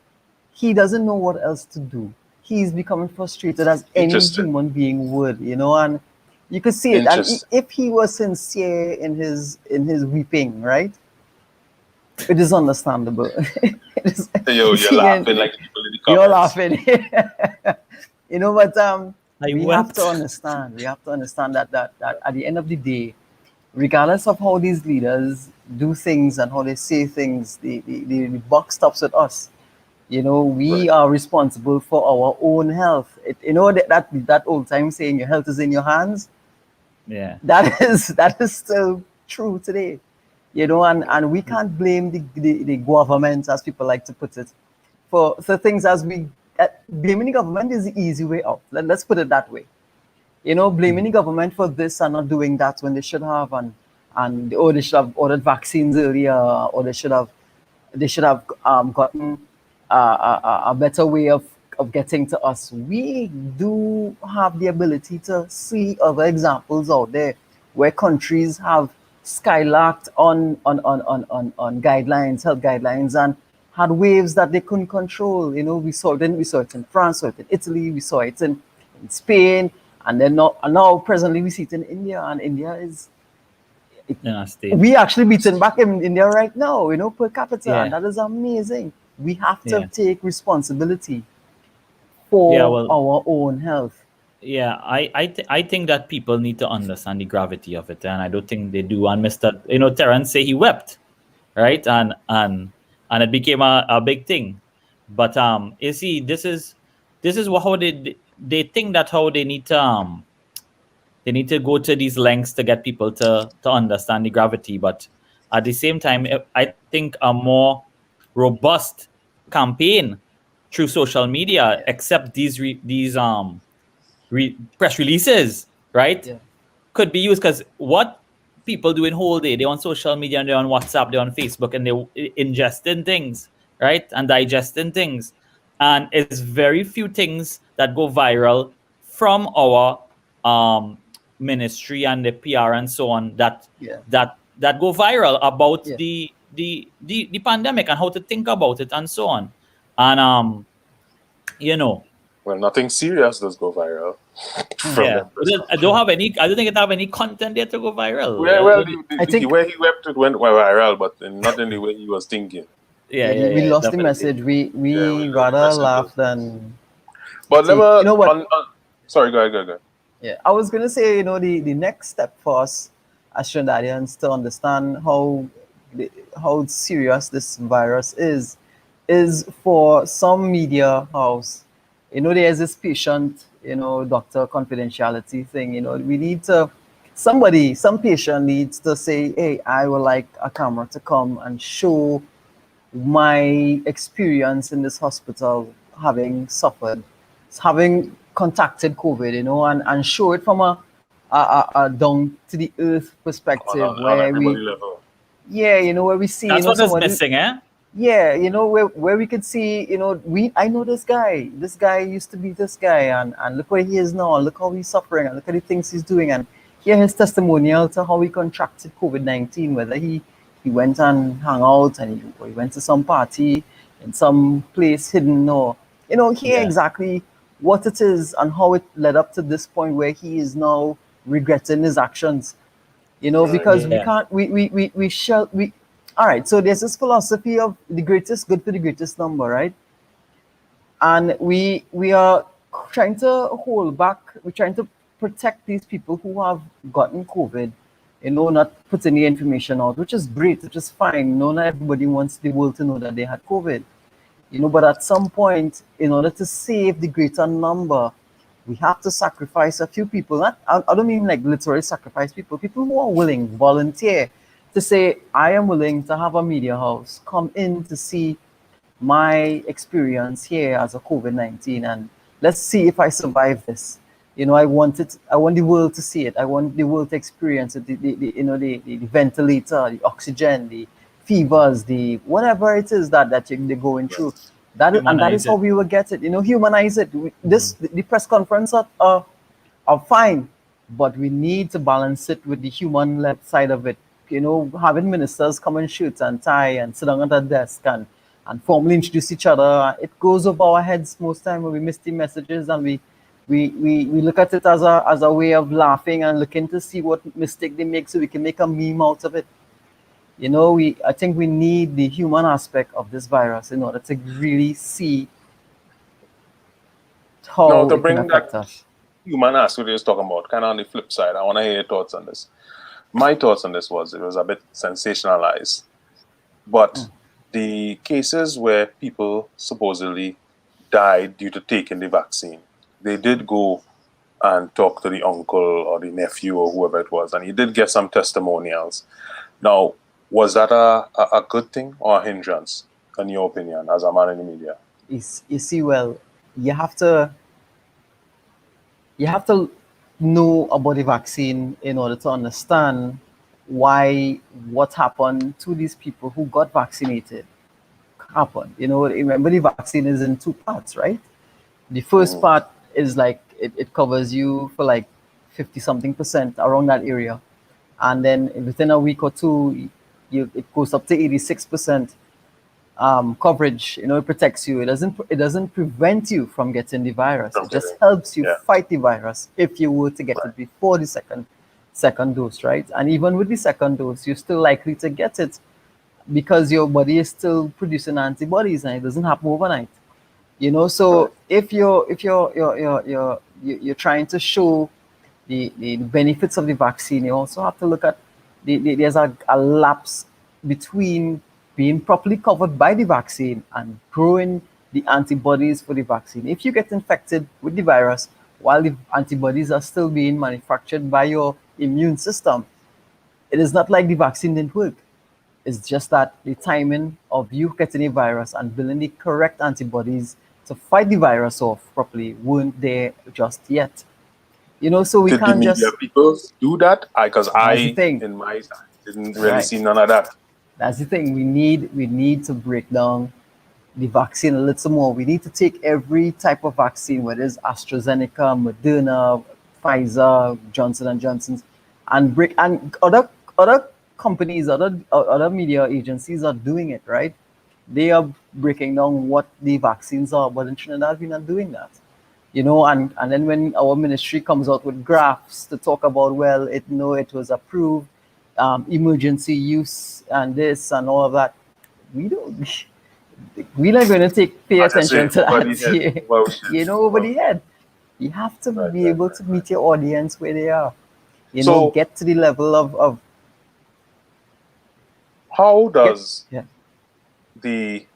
C: He doesn't know what else to do. He's becoming frustrated as any
B: Interesting.
C: human being would, you know, and you could see it. And
B: Interesting.
C: if he was sincere in his weeping, right, it is understandable. It is,
B: Yo, you're
C: seeing-
B: laughing like people in the
C: you're
B: comments.
C: laughing. You know, but
A: I
C: we
A: wept.
C: have to understand. We have to understand that at the end of the day, regardless of how these leaders do things and how they say things, the buck stops with us. You know, we
B: Right.
C: are responsible for our own health. You know that old time saying, "Your health is in your hands."
A: Yeah.
C: That is still true today. You know, and we can't blame the government, as people like to put it, for things as we blaming the government is the easy way out. Let's put it that way. You know, blaming the government for this and not doing that when they should have, and or they should have ordered vaccines earlier, or they should have gotten a better way of getting to us. We do have the ability to see other examples out there where countries have skylarked on guidelines, health guidelines, and had waves that they couldn't control. You know, we saw it in France, saw it in Italy, we saw it in Spain, and then now presently we see it in India, and India is
A: In a state.
C: we actually beaten back in India right now, you know, per capita,
A: Yeah.
C: and that is amazing. We have to
A: Yeah.
C: take responsibility for
A: Yeah, well,
C: our own health.
A: yeah, I think that people need to understand the gravity of it, and I don't think they do. And Mr. Terrence say he wept, right? And it became a big thing. But you see, this is how they think that how they need to go to these lengths to get people to understand the gravity. But at the same time, I think a more robust campaign through social media, except these press releases, right,
C: Yeah,
A: could be used. Because what people do in whole day, they're on social media and they're on WhatsApp, they're on Facebook, and they're ingesting things, right, and digesting things. And it's very few things that go viral from our ministry and the PR and so on
C: yeah,
A: that go viral about
C: yeah.
A: the pandemic and how to think about it and so on. And you know,
B: Well, nothing serious does go viral from
A: yeah,
B: them. press
A: I don't have any. I don't think it have any content there to go viral.
B: Well,
C: I think-
B: the way he wept it went viral, but not in the way he was thinking.
C: we lost the
A: definitely.
C: message. We
B: Yeah, we
C: rather
B: lost the
C: laugh
B: message.
C: than
B: But
C: take.
B: never.
C: You know what?
B: Sorry, go ahead.
C: Yeah, I was gonna say, you know, the next step for us as Trinidadians to understand how serious this virus is for some media house. You know, there's this patient, you know, doctor confidentiality thing. You know, we need to some patient needs to say, hey, I would like a camera to come and show my experience in this hospital having suffered, having contacted COVID, you know, and show it from a down to the earth perspective
B: On
C: where
B: everybody
C: we,
B: level.
C: yeah, you know, where we see,
A: That's
C: you know,
A: what is
C: somebody,
A: missing, eh?
C: yeah, you know, where we could see, you know, I know this guy used to be this guy, and look where he is now, and look how he's suffering, and look at the things he's doing, and hear his testimonial to how he contracted COVID-19, whether he went and hung out and or he went to some party in some place hidden, or you know, hear
A: Yeah.
C: exactly what it is and how it led up to this point where he is now regretting his actions. You know,
B: Right.
C: because we
A: Yeah.
C: can't we shall we all right, so there's this philosophy of the greatest good for the greatest number, right? And we are trying to hold back, we're trying to protect these people who have gotten COVID, you know, not put any information out, which is great, which is fine. You know, not everybody wants the world to know that they had COVID. You know, but at some point, in order to save the greater number, we have to sacrifice a few people. I don't mean like literally sacrifice people who are willing, volunteer to say, I am willing to have a media house come in to see my experience here as a COVID-19 and let's see if I survive this. You know, I want the world to see it. I want the world to experience it. The ventilator, the oxygen, the fevers, the whatever it is that they're going through. That is
A: Humanize
C: how
A: it.
C: we will get it. You know, humanize it. The press conference are fine, but we need to balance it with the human left side of it. You know, having ministers come in shirts and tie and sit down at a desk and formally introduce each other, it goes over our heads most time when we miss the messages, and we look at it as a way of laughing and looking to see what mistake they make so we can make a meme out of it. You know, I think we need the human aspect of this virus in order to really see
B: Now,
C: how
B: to
C: it can
B: bring
C: affect
B: that
C: us.
B: human aspect you're talking about, kind of on the flip side, I want to hear your thoughts on this. My thoughts on this was it was a bit sensationalized, but the cases where people supposedly died due to taking the vaccine, they did go and talk to the uncle or the nephew or whoever it was, and he did get some testimonials. Now, was that a good thing or a hindrance, in your opinion, as a man in the media?
C: You see, well, you have to know about the vaccine in order to understand why what happened to these people who got vaccinated happened. You know, remember the vaccine is in two parts, right? The first part is like it covers you for like 50 something percent around that area, and then within a week or two, it goes up to 86% coverage. You know, it protects you. It doesn't prevent you from getting the virus.
B: From
C: It just
B: getting,
C: helps you
B: yeah,
C: fight the virus if you were to get
B: right.
C: it before the second dose, right? And even with the second dose, you're still likely to get it because your body is still producing antibodies, and it doesn't happen overnight. You know,
B: Right.
C: so if you're trying to show the benefits of the vaccine, you also have to look at there's a lapse between being properly covered by the vaccine and growing the antibodies for the vaccine. If you get infected with the virus while the antibodies are still being manufactured by your immune system, it is not like the vaccine didn't work. It's just that the timing of you getting a virus and building the correct antibodies to fight the virus off properly weren't there just yet. You know, so we
B: Did the
C: can't
B: media
C: just.
B: people do that? Because
C: That's the
B: I,
C: thing,
B: in my side, didn't really
C: right?
B: see none of that.
C: That's the thing. We need to break down the vaccine a little more. We need to take every type of vaccine, whether it's AstraZeneca, Moderna, Pfizer, Johnson and Johnson's, and break and other companies, other media agencies are doing it, right? They are breaking down what the vaccines are, but in Trinidad we're not doing that. You know, and then when our ministry comes out with graphs to talk about, well, it was approved, emergency use and this and all of that, we don't we're not going to pay
B: As I say,
C: attention to
B: over the
C: that.
B: head,
C: Yeah.
B: over the head.
C: You know, over the head. You have to
B: Right,
C: be
B: right,
C: able
B: right,
C: to
B: right.
C: meet your audience where they are. You know,
B: So,
C: get to the level of
B: how
C: get
B: does
C: yeah.
B: the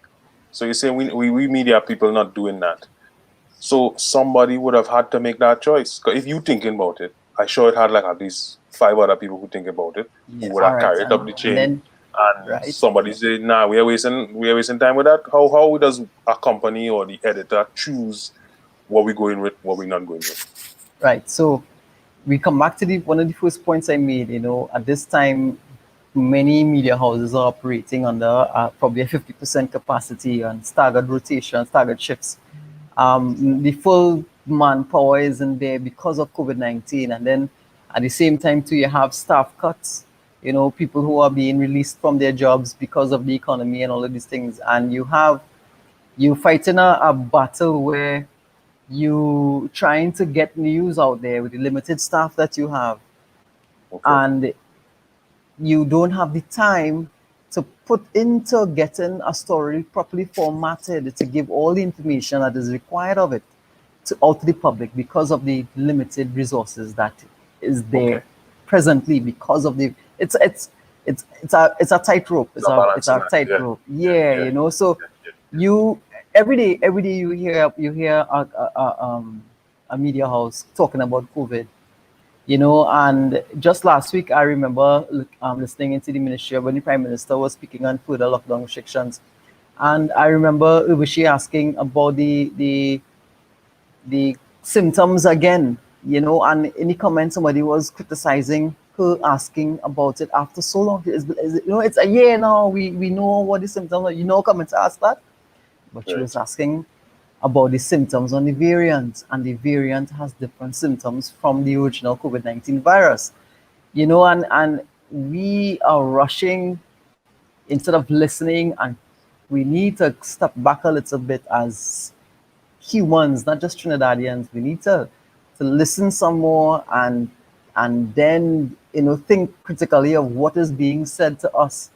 B: so you say we media people not doing that? So somebody would have had to make that choice. 'Cause if you thinking about it, I sure it had like at least five other people who think about it, who
C: Yeah.
B: would
C: All
B: have
C: right.
B: carried up the
C: And
B: chain,
C: then
B: and
C: right.
B: somebody say, "Nah, we are wasting time with that." How does a company or the editor choose what we going with, what we not going with?
C: Right. So we come back to the one of the first points I made. You know, at this time, many media houses are operating under probably a 50% capacity and staggered rotation, staggered shifts. The full manpower isn't there because of COVID-19, and then at the same time too, you have staff cuts. You know, people who are being released from their jobs because of the economy and all of these things, and you fighting a battle where you trying to get news out there with the limited staff that you have,
B: Okay,
C: and you don't have the time to put into getting a story properly formatted to give all the information that is required of it to out to the public because of the limited resources that is
B: okay.
C: there presently because of the it's a tightrope.
B: It's a balancing
C: It's a
B: act. Yeah,
C: tightrope.
B: yeah,
C: Yeah,
B: yeah,
C: you know. So
B: yeah,
C: you every day you hear a media house talking about COVID, you know. And just last week, I remember listening into the ministry when the Prime Minister was speaking on further lockdown restrictions, and I remember Ubushi asking about the symptoms again, you know, and in the comments somebody was criticizing her asking about it after so long. You know, it's a year now. We know what the symptoms are. You know, come and ask that. But she was asking about the symptoms on the variant, and the variant has different symptoms from the original COVID-19 virus. You know, and we are rushing instead of listening, and we need to step back a little bit as humans, not just Trinidadians. We need to listen some more and then, you know, think critically of what is being said to us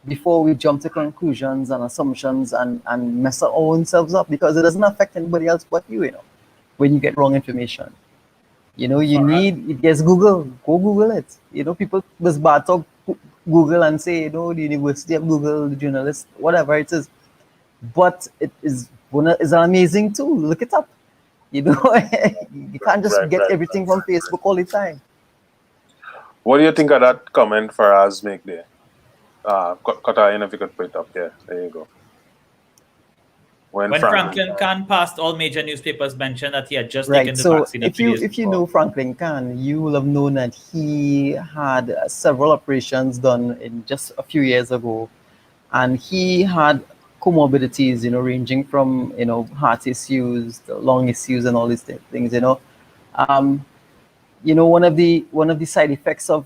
C: before we jump to conclusions and assumptions and mess our own selves up, because it doesn't affect anybody else but you, you know, when you get wrong information. You know, you need, it gets Google, go Google it. You know, people was bad talk Google and say, you know, the University of Google, the journalist, whatever it is. But it is an amazing tool. Look it up. You know, you can't just get everything from Facebook all the time.
B: What do you think of that comment Faraz make there? Kata, if you could put it up here. There you go.
A: When Franklin Kahn passed, all major newspapers mentioned that he had just taken the
C: so
A: vaccine.
C: If you know Franklin Kahn, you will have known that he had several operations done in just a few years ago, and he had comorbidities, you know, ranging from, you know, heart issues, lung issues, and all these things. You know, one of the side effects of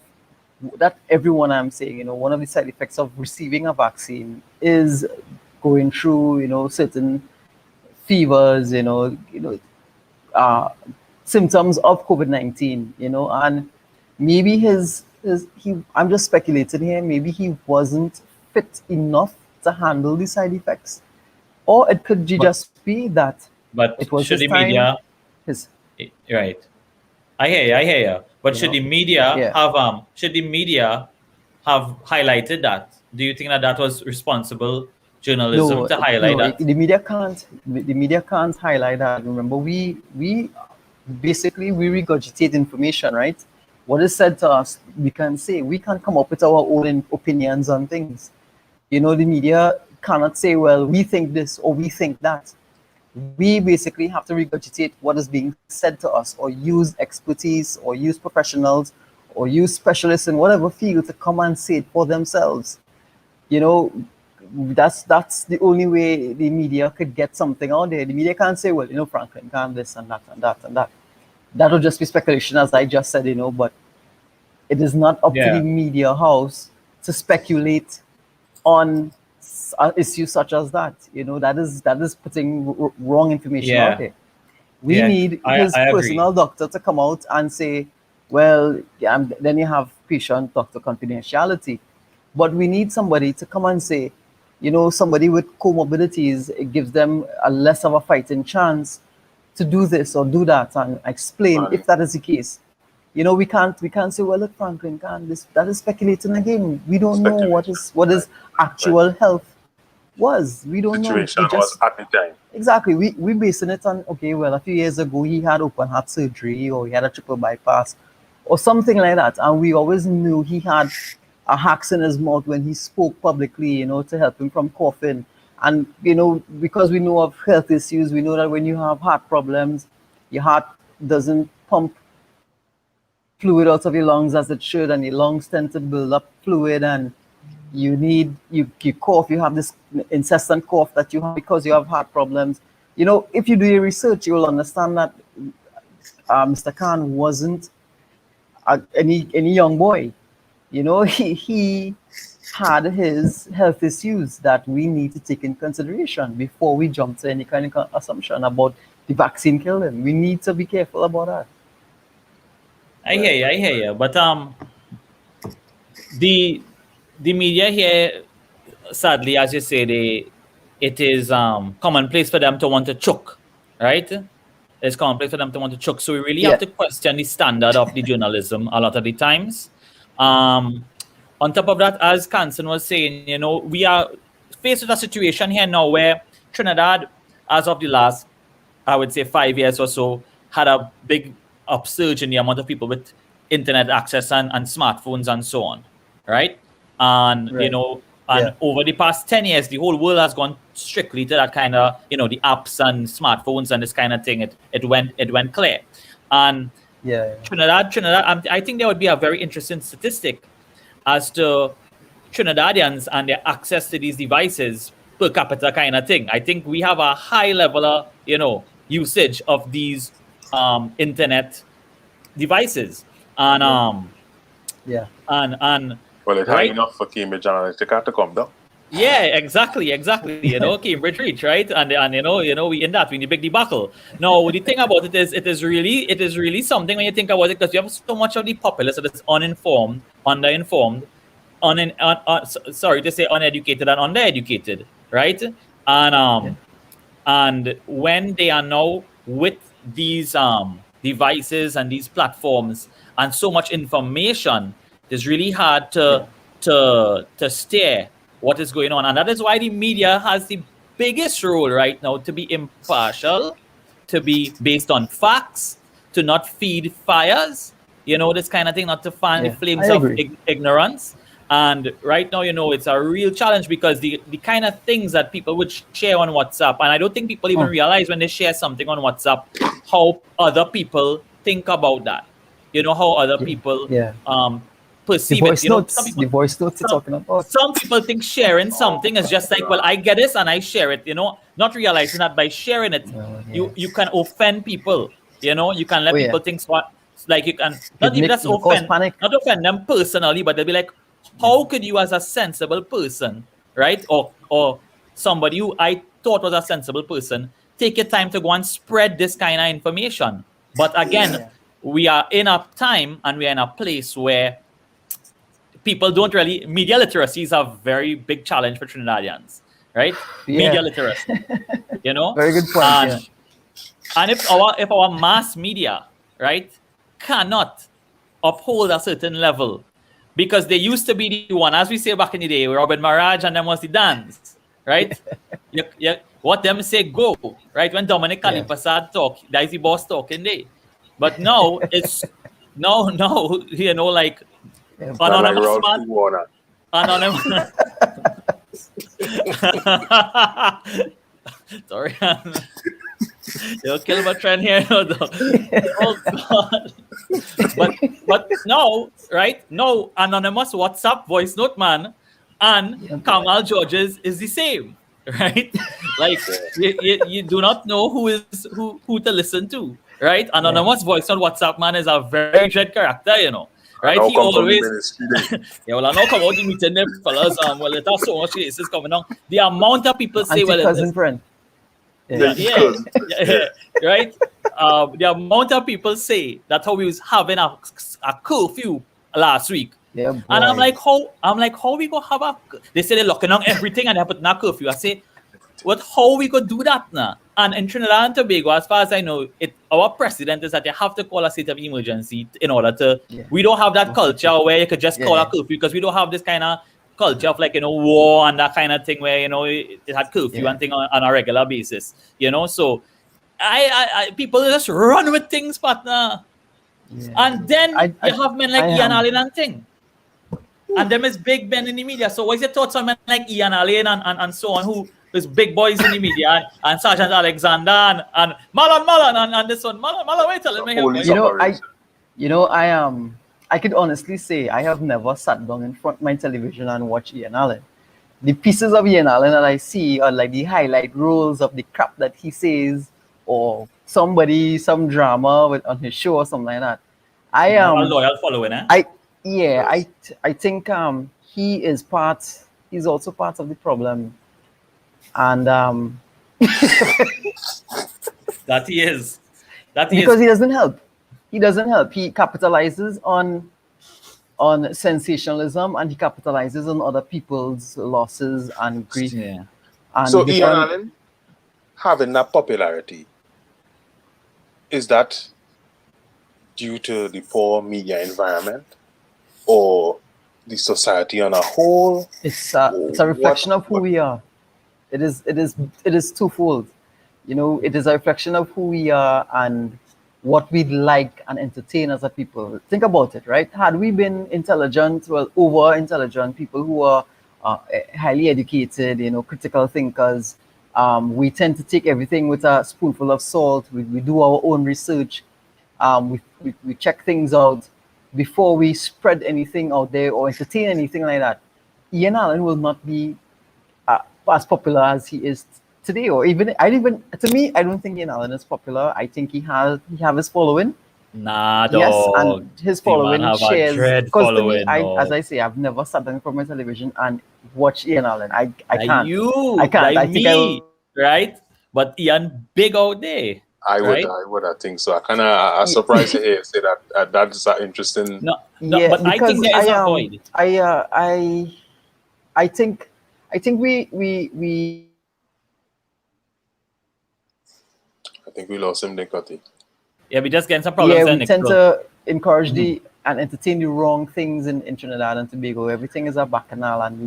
C: that, everyone I'm saying, you know, one of the side effects of receiving a vaccine is going through, you know, certain fevers, symptoms of COVID-19, you know, and maybe I'm just speculating here, maybe he wasn't fit enough to handle the side effects, or it could just be that it was his time.
A: Right. I hear you. But should the media have highlighted that? Do you think that was responsible journalism to highlight that?
C: The media can't highlight that. Remember, we basically regurgitate information, right? What is said to us, we can say. We can come up with our own opinions on things. You know, the media cannot say, well, we think this or we think that. We basically have to regurgitate what is being said to us, or use expertise, or use professionals, or use specialists in whatever field to come and say it for themselves. You know, that's the only way the media could get something out there. The media can't say, well, you know, Franklin can't this and that and that and that. That would just be speculation, as I just said, you know, but it is not up to the media house to speculate on issues such as that. You know, that is putting wrong information out there. We need his personal doctor to come out and say, well, then you have patient-doctor confidentiality. But we need somebody to come and say, you know, somebody with comorbidities, it gives them a less of a fighting chance to do this or do that, and explain if that is the case. You know, we can't say, well, look, Franklin Kahn, that is speculating again. We don't know what his actual health was. We don't know.
B: Situation was at the time.
C: Exactly. We basing it on, okay, well, a few years ago he had open heart surgery, or he had a triple bypass, or something like that, and we always knew he had a hacks in his mouth when he spoke publicly, you know, to help him from coughing. And, you know, because we know of health issues, we know that when you have heart problems, your heart doesn't pump fluid out of your lungs as it should, and your lungs tend to build up fluid, and you cough, you have this incessant cough that you have because you have heart problems. You know, if you do your research, you will understand that Mr. Kahn wasn't any young boy. You know, he had his health issues that we need to take in consideration before we jump to any kind of assumption about the vaccine killing him. We need to be careful about that.
A: I hear you. But the media here, sadly, as you say, it is commonplace for them to want to choke, right? It's commonplace for them to want to choke. So we really have to question the standard of the journalism a lot of the times. On top of that, as Kansan was saying, you know, we are faced with a situation here now where Trinidad, as of the last, I would say 5 years or so, had a big upsurge in the amount of people with internet access and smartphones and so on, right? And, you know, And over the past 10 years, the whole world has gone strictly to that kind of, the apps and smartphones and this kind of thing. It went clear. And Trinidad, I think there would be a very interesting statistic as to Trinidadians and their access to these devices per capita kind of thing. I think we have a high level of, usage of these internet devices. And and
B: well, it's high enough for Cambridge Analytica to come down.
A: Yeah, exactly. Cambridge Reach, right? And we in that we need a big debacle. Now, the thing about it is, it is really something when you think about it, because you have so much of the populace that is uninformed, underinformed, sorry to say uneducated and undereducated, right? And when they are now with these devices and these platforms and so much information, it's really hard to steer what is going on. And that is why the media has the biggest role right now to be impartial, to be based on facts, to not feed fires, this kind of thing, not to fan the flames of ignorance. And right now, it's a real challenge, because the kind of things that people would share on WhatsApp, and I don't think people even realize when they share something on WhatsApp, how other people think about that. How other people perceive it.
C: The voice notes you're talking about.
A: Some people think sharing something is just like, well, I get this and I share it, not realizing that by sharing it, you can offend people. You can let people think like you can not even just not offend them personally, but they'll be like, how could you, as a sensible person, right, or somebody who I thought was a sensible person, take your time to go and spread this kind of information? But again, we are in a time and we are in a place where people don't really, media literacy is a very big challenge for Trinidadians, right? Media literacy,
C: Very good point.
A: And if our mass media, right, cannot uphold a certain level, because they used to be the one, as we say back in the day, Robin Maraj and them was the dance, right? What them say go, right? When Dominic Kalipasad talk, that is the boss talking day. But now it's like anonymous man. Anonymous. Sorry. You'll kill my trend here. Oh God. But no, right? No, anonymous WhatsApp voice note man and Kamal George's is the same, right? Like you do not know who to listen to, right? Anonymous voice note WhatsApp man is a very dread character, right? He always well, I know come out the meeting them fellas. Well, it has so much cases coming on. The amount of people say, well,
C: friend.
A: Right? The amount of people say that's how we was having a curfew last week. And I'm like, how we gonna have they say they're locking down everything and they put a curfew. I say, how we gonna do that now? And in Trinidad and Tobago, as far as I know, our precedent is that you have to call a state of emergency in order to. We don't have that culture where you could just call a curfew, because we don't have this kind of culture of like war and that kind of thing where it had curfew and thing on a regular basis. So I people just run with things, partner. And then you have men like Ian Allen and thing. And them is big men in the media. So what's your thoughts on men like Ian Allen and so on, who is big boys in the media, and Sergeant Alexander and Malan and this one. Malan, wait till me.
C: I could honestly say I have never sat down in front of my television and watched Ian Allen. The pieces of Ian Allen that I see are like the highlight reels of the crap that he says, or some drama on his show or something like that. I am
A: a loyal following, eh?
C: I think he's also part of the problem. And
A: that he is.
C: Because he doesn't help. He capitalizes on sensationalism, and he capitalizes on other people's losses and grief.
A: Yeah.
C: And
B: so Ian Allen having that popularity, is that due to the poor media environment or the society on a whole?
C: It's a reflection of who we are. It is twofold. It is a reflection of who we are and what we like and entertain as a people. Think about it, right? Had we been intelligent, over intelligent people who are highly educated, critical thinkers. We tend to take everything with a spoonful of salt. We do our own research. We check things out before we spread anything out there or entertain anything like that. Ian Allen will not be as popular as he is today, or even to me, I don't think Ian Allen is popular. I think he have his following.
A: Nah,
C: Yes,
A: dog.
C: and his
A: The man
C: following
A: have a
C: shares.
A: dread
C: Because to me,
A: following,
C: as
A: dog.
C: I say, I've never sat down from my television and watched Ian Allen. I
A: Like
C: can't.
A: you,
C: I can't.
A: like
C: I think I
A: me,
C: will.
A: right? But Ian big out there, right?
B: I would, I think so. I surprised to hear you say that. That's an interesting.
A: No,
C: Yeah,
A: but I think
C: because
A: there is a void.
C: I think we
B: I think we lost him, Nickotty.
A: Yeah, we just getting some problems there,
C: we
A: Nick.
C: tend to encourage
A: Mhm.
C: and entertain the wrong things in Trinidad and Tobago. Everything is a bacchanal, and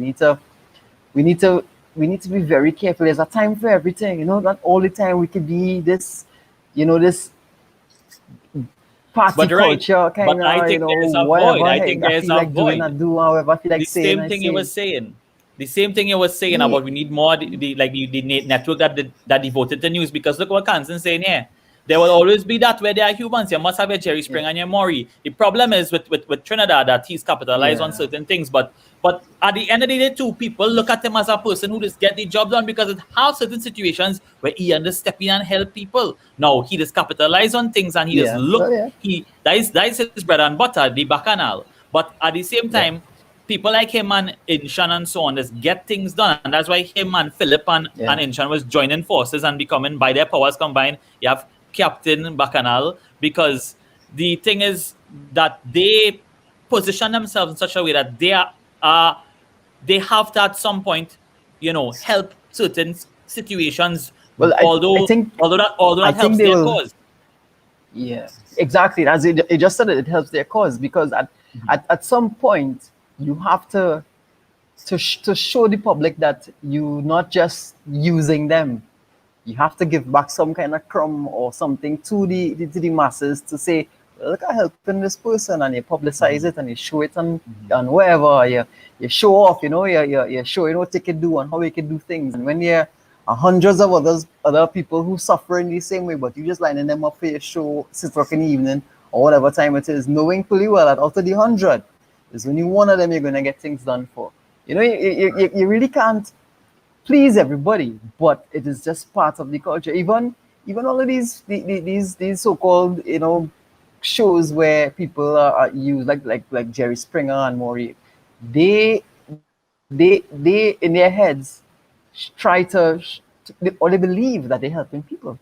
C: we need to be very careful. There's a time for everything, not all the time we could be this, this party
A: But right,
C: culture kind
A: but I
C: of,
A: think there is a void.
C: whatever
A: I
C: heck
A: think
C: I
A: there is
C: feel
A: a
C: like doing, I
A: void.
C: do. However I feel like
A: The
C: saying,
A: same
C: I
A: thing you
C: say.
A: were saying. The same thing you were saying
C: Yeah.
A: about we need more the network that devoted to news, because look what Kanson's saying here. There will always be that where there are humans. You must have your Jerry Springer and your Maury. The problem is with Trinidad that he's capitalized on
C: Yeah.
A: certain things, but at the end of the day too, people look at him as a person who just get the job done because it have certain situations where he understands step in and help people. Now he just capitalize on things and he just
C: Yeah.
A: look
C: Well, yeah.
A: that is his bread and butter, the bacchanal. But at the same
C: Yeah.
A: time, people like him and Inshan and so on just get things done. And that's why him and Philip and Inshan was joining forces and becoming, by their powers combined, you have Captain Bacchanal, because the thing is that they position themselves in such a way that they have to at some point, help certain situations,
C: Well,
A: although
C: I
A: that
C: think
A: helps
C: they
A: their
C: will.
A: cause.
C: Yeah, exactly. As it just said, it helps their cause because at some point you have to show the public that you're not just using them. You have to give back some kind of crumb or something to the masses to say, well, look, I'm helping this person, and you publicize it and you show it on wherever you show off, you're showing what they can do and how they can do things. And when you're hundreds of other people who suffer in the same way, but you just lining them up for your show 6 o'clock in the evening or whatever time it is, knowing fully well that out of the 100 is only one of them you're gonna get things done for. You really can't please everybody, but it is just part of the culture. Even all of these so-called shows where people are used like Jerry Springer and Maury, they in their heads try or they believe that they're helping people,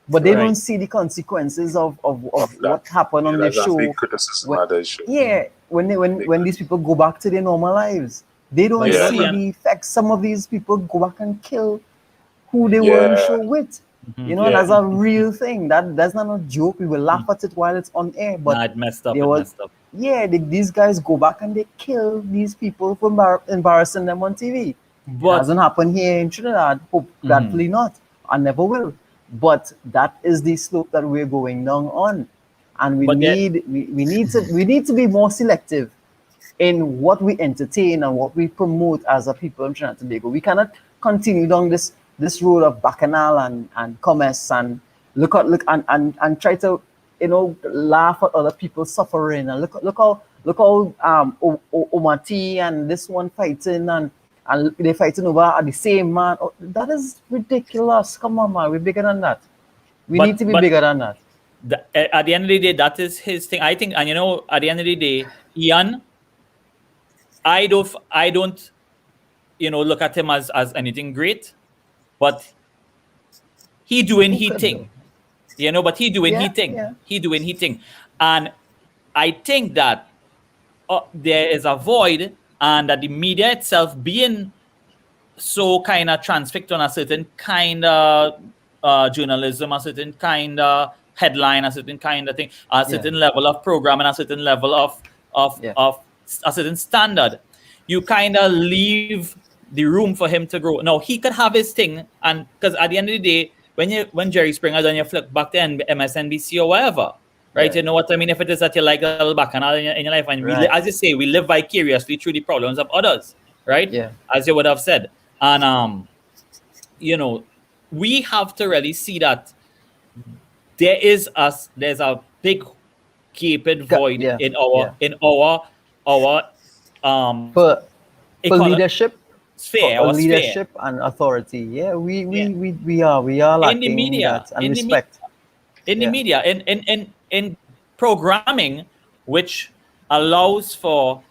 C: but they don't see the consequences of what happened on their
B: That's a
C: show.
B: big criticism
C: When,
B: of the show.
C: yeah, when these people go back to their normal lives, they don't
A: But
C: see
A: Ian,
C: the effects. Some of these people go back and kill who they were on
B: Yeah.
C: show with. And that's a real thing. That's not a joke. We will laugh at it while it's on air, but
A: nah, it messed up.
C: there
A: It
C: was
A: messed up.
C: these guys go back and they kill these people for embarrassing them on TV. It
A: But
C: hasn't happened here in Trinidad. Gladfully not, and never will. But that is the slope that we're going down on, and we need to be more selective in what we entertain and what we promote as a people in Trinidad and Tobago. We cannot continue down this road of bacchanal and commerce and look and try to laugh at other people suffering and look how Omati and this one fighting and they're fighting over at the same man. Oh, that is ridiculous. Come on, man, we're bigger than that. We need to be bigger than that.
A: At the end of the day, that is his thing. I think, and at the end of the day, Ian, I don't look at him as anything great, but he doing he thing. But he doing he thing.
C: Yeah.
A: He doing he thing. And I think that there is a void, and that the media itself being so kind of transfixed on a certain kind of journalism, a certain kind of headline, a certain kind of thing, a certain level of program, and a certain level of a certain standard, you kind of leave the room for him to grow. Now he could have his thing, and because at the end of the day, when Jerry Springer done, you flip back to MSNBC or whatever, right? You know what I mean? If it is that you like a little bacchanal in your life, and as you say, we live vicariously through the problems of others, right?
C: Yeah.
A: As you would have said. And we have to really see that there's a big gaping void
C: Yeah.
A: in
C: Yeah.
A: our um
C: For
A: economic
C: leadership,
A: sphere.
C: leadership and authority. Yeah,
A: Yeah.
C: we are
A: In the
C: lacking
A: media,
C: that and respect.
A: in the
C: Yeah.
A: media, in programming, which allows for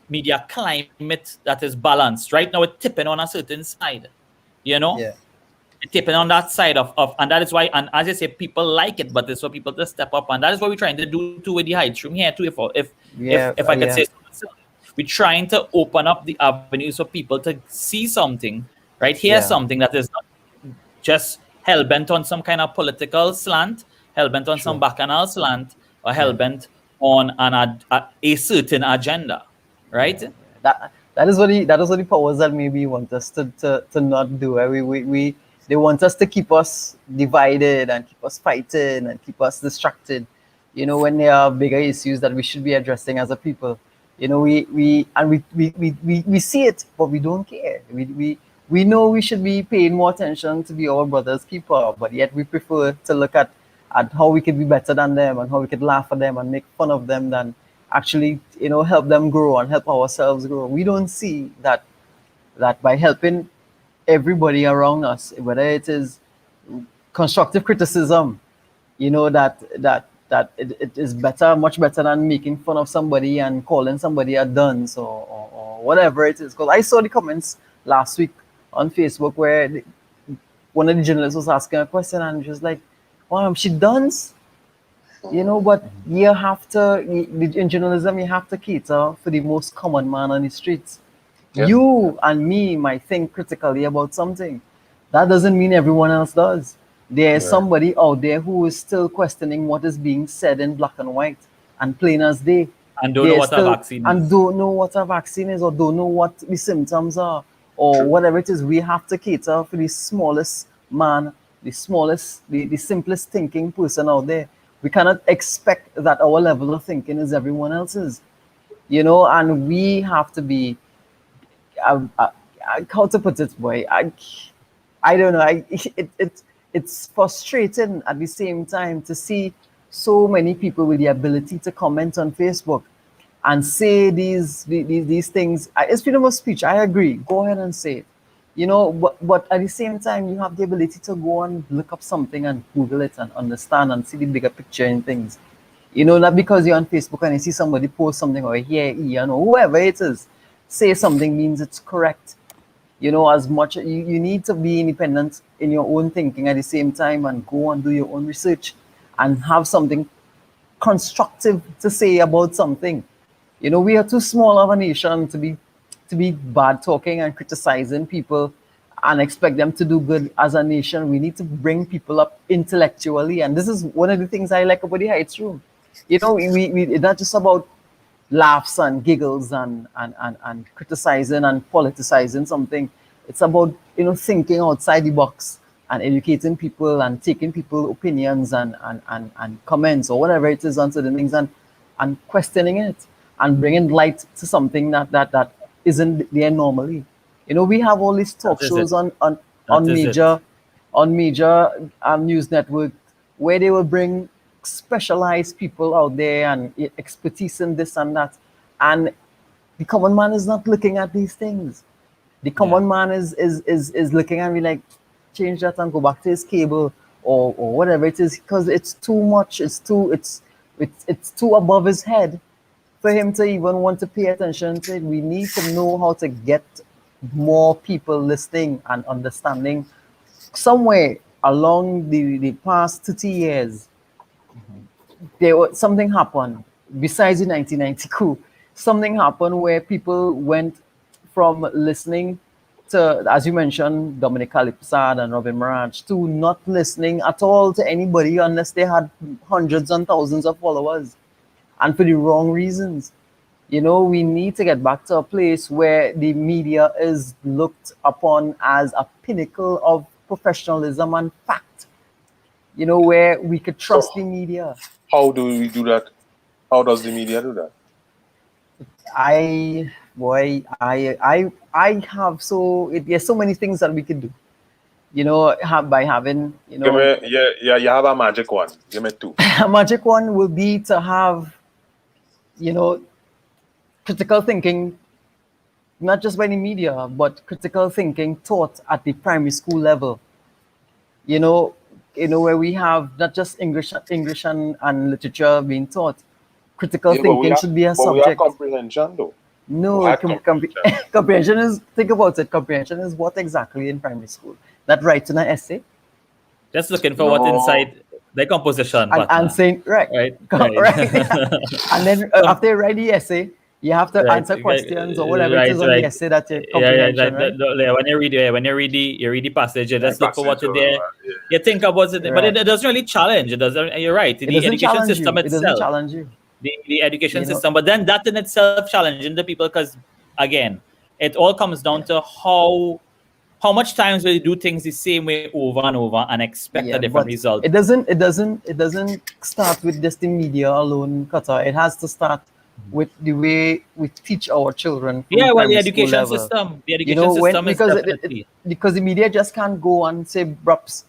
A: media climate that is balanced. Right now, it's tipping on a certain side, you know,
C: Yeah.
A: tipping on that side of, and that is why, and as I say, people like it, but it's for people to step up, and that is what we're trying to do too with the Heights room here too.
C: Yeah.
A: If I could
C: Yeah.
A: say so, we're trying to open up the avenues for people to see something, right? Hear
C: Yeah.
A: something that is not just hell bent on some kind of political slant, hell bent on some
C: True.
A: bacchanal slant, or hell
C: Yeah.
A: bent on a certain agenda, right?
C: Yeah. That is what the powers that maybe want us to not do. We they want us to keep us divided and keep us fighting and keep us distracted. When there are bigger issues that we should be addressing as a people. We see it, but we don't care. We know we should be paying more attention to be our brother's keeper, but yet we prefer to look at how we could be better than them and how we could laugh at them and make fun of them than actually help them grow and help ourselves grow. We don't see that by helping everybody around us, whether it is constructive criticism, that it is better, much better than making fun of somebody and calling somebody a dunce or whatever it is. Because I saw the comments last week on Facebook where one of the journalists was asking a question and she was like, "Wow, she dunce." But you have to, in journalism, you have to cater for the most common man on the streets.
B: Yeah.
C: You and me might think critically about something. That doesn't mean everyone else does. There's
B: Right.
C: somebody out there who is still questioning what is being said in black and white and plain as day.
A: And don't know
C: They're
A: what a
C: still
A: vaccine
C: and
A: is.
C: don't know what a vaccine is or don't know what the symptoms are or
B: True.
C: whatever it is. We have to cater for the smallest man, the simplest thinking person out there. We cannot expect that our level of thinking is everyone else's, and we have to be, how to put it, boy. I don't know. It's frustrating at the same time to see so many people with the ability to comment on Facebook and say these things. It's freedom of speech. I agree. Go ahead and say it. But at the same time, you have the ability to go and look up something and Google it and understand and see the bigger picture in things. Not because you're on Facebook and you see somebody post something or hear Ian or whoever it is say something means it's correct. As much you need to be independent in your own thinking at the same time and go and do your own research and have something constructive to say about something. We are too small of a nation to be bad talking and criticizing people and expect them to do good as a nation. We need to bring people up intellectually, and this is one of the things I like about the Heights Room. It's not just about laughs and giggles and criticizing and politicizing something. It's about thinking outside the box and educating people and taking people opinions and comments or whatever it is on certain things and questioning it and bringing light to something that isn't there normally. We have all these talk
A: That is it.
C: shows on
A: That is it.
C: major news network where they will bring specialized people out there and expertise in this and that, and the common man is not looking at these things. The common man is looking and be like, change that and go back to his cable or whatever it is, because it's too much. It's too above his head for him to even want to pay attention to it. We need to know how to get more people listening and understanding. Somewhere along the past 30 years, something happened besides the 1990 coup. Something happened where people went from listening to, as you mentioned, Dominic Calipsad and Robin Mirage, to not listening at all to anybody unless they had hundreds and thousands of followers, and for the wrong reasons. We need to get back to a place where the media is looked upon as a pinnacle of professionalism and fact, where we could trust the media.
B: How do we do that? How does the media do that?
C: boy, I have there's so many things that we could do. By having,
B: Give me, yeah, you have a magic one. Give me two.
C: a magic one will be to have, critical thinking, not just by the media, but critical thinking taught at the primary school level. You know, where we have not just English and literature being taught. Critical
B: Yeah, but
C: thinking should be a
B: we have
C: subject.
B: comprehension though.
C: No,
B: Had comprehension.
C: comprehension is, think about it. Comprehension is what exactly in primary school? That writing an essay
A: Just looking for what inside the composition
C: and saying right,
A: right.
C: and then after you write the essay, you have to answer questions or whatever it is on the essay that you comprehension, right?
A: When you read the passage, you just look for what in there.
B: Yeah.
A: You think about it, but it doesn't really challenge. It doesn't. You're right.
C: It
A: The
C: doesn't
A: education
C: challenge
A: system
C: you. It doesn't
A: itself,
C: challenge you.
A: the education system, but then that in itself challenging the people, because again, it all comes down to how much times will you do things the same way over and over and expect a different result.
C: It doesn't start with just the media alone, Qatar. It has to start with the way we teach our children.
A: The education system. The education system is definitely
C: because the media just can't go and say, "Brups,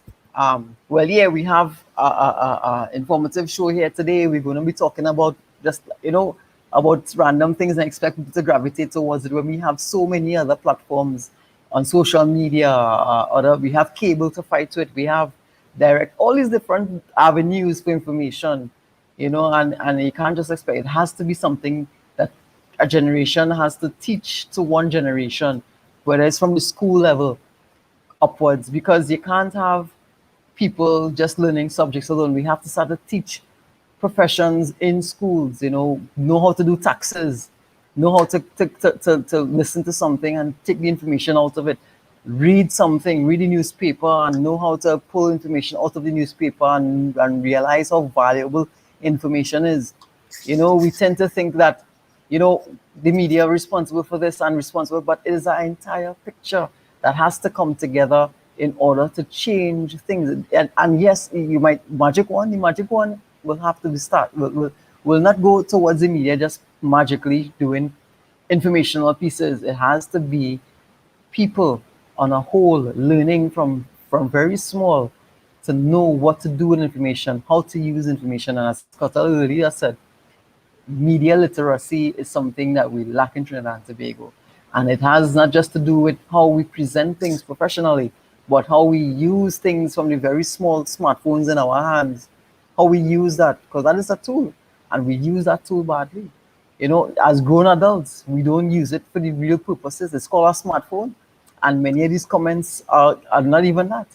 C: we have a informative show here today. We're going to be talking about just about random things and expect people to gravitate towards it." When we have so many other platforms on social media, we have cable to fight with, we have direct, all these different avenues for information, and you can't just expect, it has to be something that a generation has to teach to one generation, whether it's from the school level upwards, because you can't have people just learning subjects alone. We have to start to teach professions in schools, know how to do taxes, know how to listen to something and take the information out of it, read the newspaper and know how to pull information out of the newspaper and realize how valuable information is. We tend to think that, the media are responsible for this and responsible, but it is an entire picture that has to come together in order to change things. And yes, you might, the magic one will have to be will not go towards the media just magically doing informational pieces. It has to be people on a whole learning from very small to know what to do with information, how to use information. And as Scott earlier said, media literacy is something that we lack in Trinidad and Tobago. And it has not just to do with how we present things professionally, but how we use things from the very small smartphones in our hands, how we use that, because that is a tool, and we use that tool badly. As grown adults, we don't use it for the real purposes. It's called a smartphone, and many of these comments are not even that.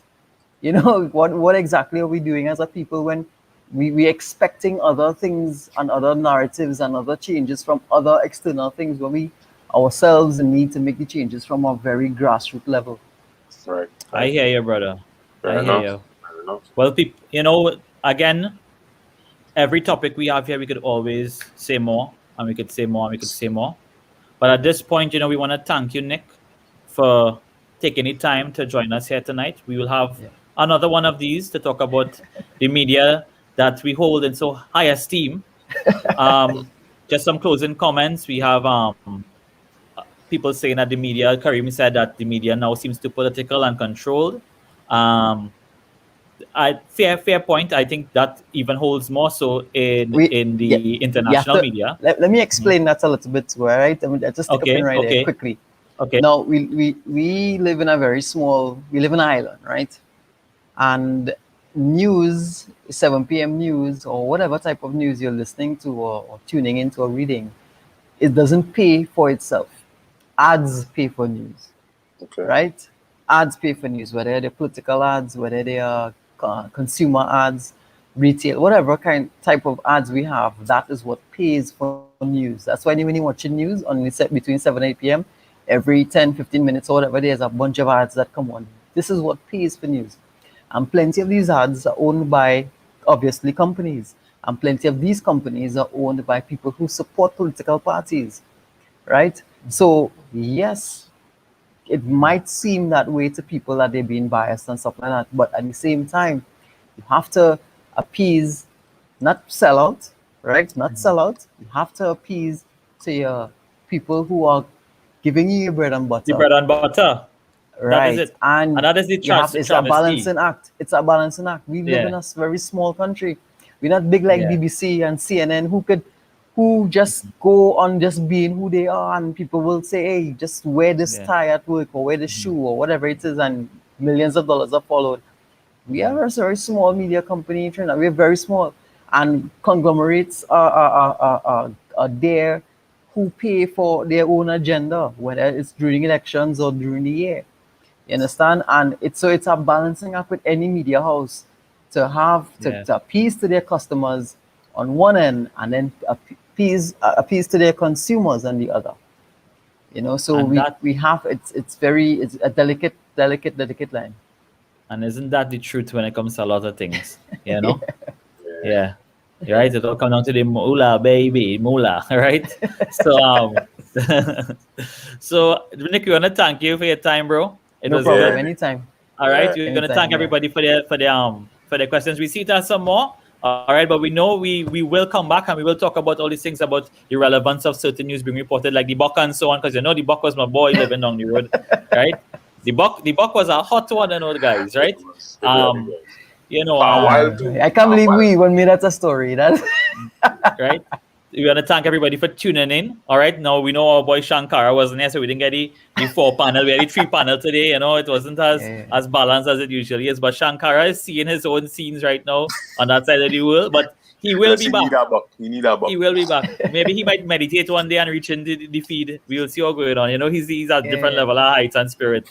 C: What exactly are we doing as a people when we expecting other things and other narratives and other changes from other external things, when we ourselves need to make the changes from a very grassroots level?
B: Right.
A: I hear you, brother.
B: Fair
A: hear you. Well, again, every topic we have here, we could always say more, and we could say more, and we could say more. But at this point, we want to thank you, Nick, for taking the time to join us here tonight. We will have another one of these to talk about the media that we hold in so high esteem. Just some closing comments. We have people saying that the media, Karim said that the media now seems too political and controlled. Fair point. I think that even holds more so in the international media.
C: Let me explain that a little bit too, all right? I mean, just take up in there quickly.
A: Okay.
C: Now, we live in we live in an island, right? And news, 7 p.m. news, or whatever type of news you're listening to or tuning into or reading, it doesn't pay for itself. Ads pay for news, right? Ads pay for news, whether they're political ads, whether they are consumer ads, retail, whatever type of ads we have, that is what pays for news. That's why when you're watching news between 7 and 8 p.m., every 10, 15 minutes or whatever, there's a bunch of ads that come on. This is what pays for news. And plenty of these ads are owned by, obviously, companies. And plenty of these companies are owned by people who support political parties, right? So, yes, it might seem that way to people that they're being biased and stuff like that. But at the same time, you have to appease, not sell out, right? Not sell out. You have to appease to your people who are giving you your bread and butter.
A: The bread and butter.
C: Right.
A: That is it. And that is the
C: it's a balancing act. It's a balancing act. We live in a very small country. We're not big like BBC and CNN who just go on just being who they are, and people will say, hey, just wear this tie at work or wear this shoe or whatever it is, and millions of dollars are followed. We are a very small media company in Trinidad. We're very small, and conglomerates are there who pay for their own agenda, whether it's during elections or during the year. You understand? And it's a balancing act with any media house to have to appease to their customers on one end, and then appease to their consumers on the other. You know, so we have it's a delicate line.
A: And isn't that the truth when it comes to a lot of things? You know? Yeah. You're right. It'll come down to the moolah, baby, moolah, right? So so Nick, we want to thank you for your time, bro.
C: No problem. Anytime.
A: All right, we're going to thank everybody for the questions. We see that some more. All right, but we know we will come back and we will talk about all these things about the relevance of certain news being reported, like the Buck and so on, because you know the Buck was my boy living down the road, right? The Buck was a hot one, and all the guys, right? You know,
C: I can't believe we even made that a story. That
A: right. We want to thank everybody for tuning in. All right. Now we know our boy Shankara wasn't here, so we didn't get the 4 panel. We had the 3 panel today. You know, it wasn't as balanced as it usually is. But Shankara is seeing his own scenes right now on that side of the world. But he will be back.
B: He need a buck.
A: He will be back. Maybe he might meditate one day and reach into the feed. We will see what's going on. You know, he's at different level of height and spirit.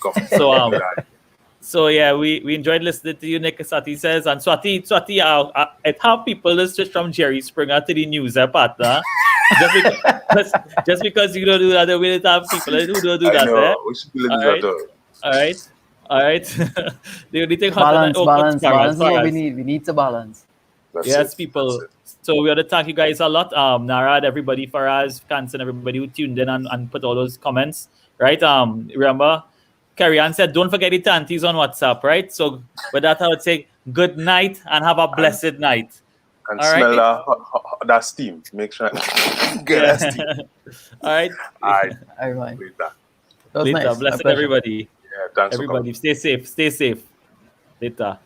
A: So yeah, we enjoyed listening to you, Nick. Swati says, and Swati, it have people just from Jerry Springer to the news partner. just because you don't do that, we will have people who don't do that.
B: We should do that.
A: All right. The only thing
C: balance is what we need. We need to balance.
A: That's people. So we want to thank you guys a lot. Narad, everybody, Faraz, Kansan, everybody who tuned in and put all those comments. Right. Remember, Carrie Ann said, don't forget the tanties on WhatsApp, right? So with that, I would say good night and have a blessed night.
B: And all smell right? That steam. Make sure get that steam.
A: All right.
C: All right.
A: Later. Blessed everybody.
B: Yeah, thanks
A: everybody. Stay safe. Later.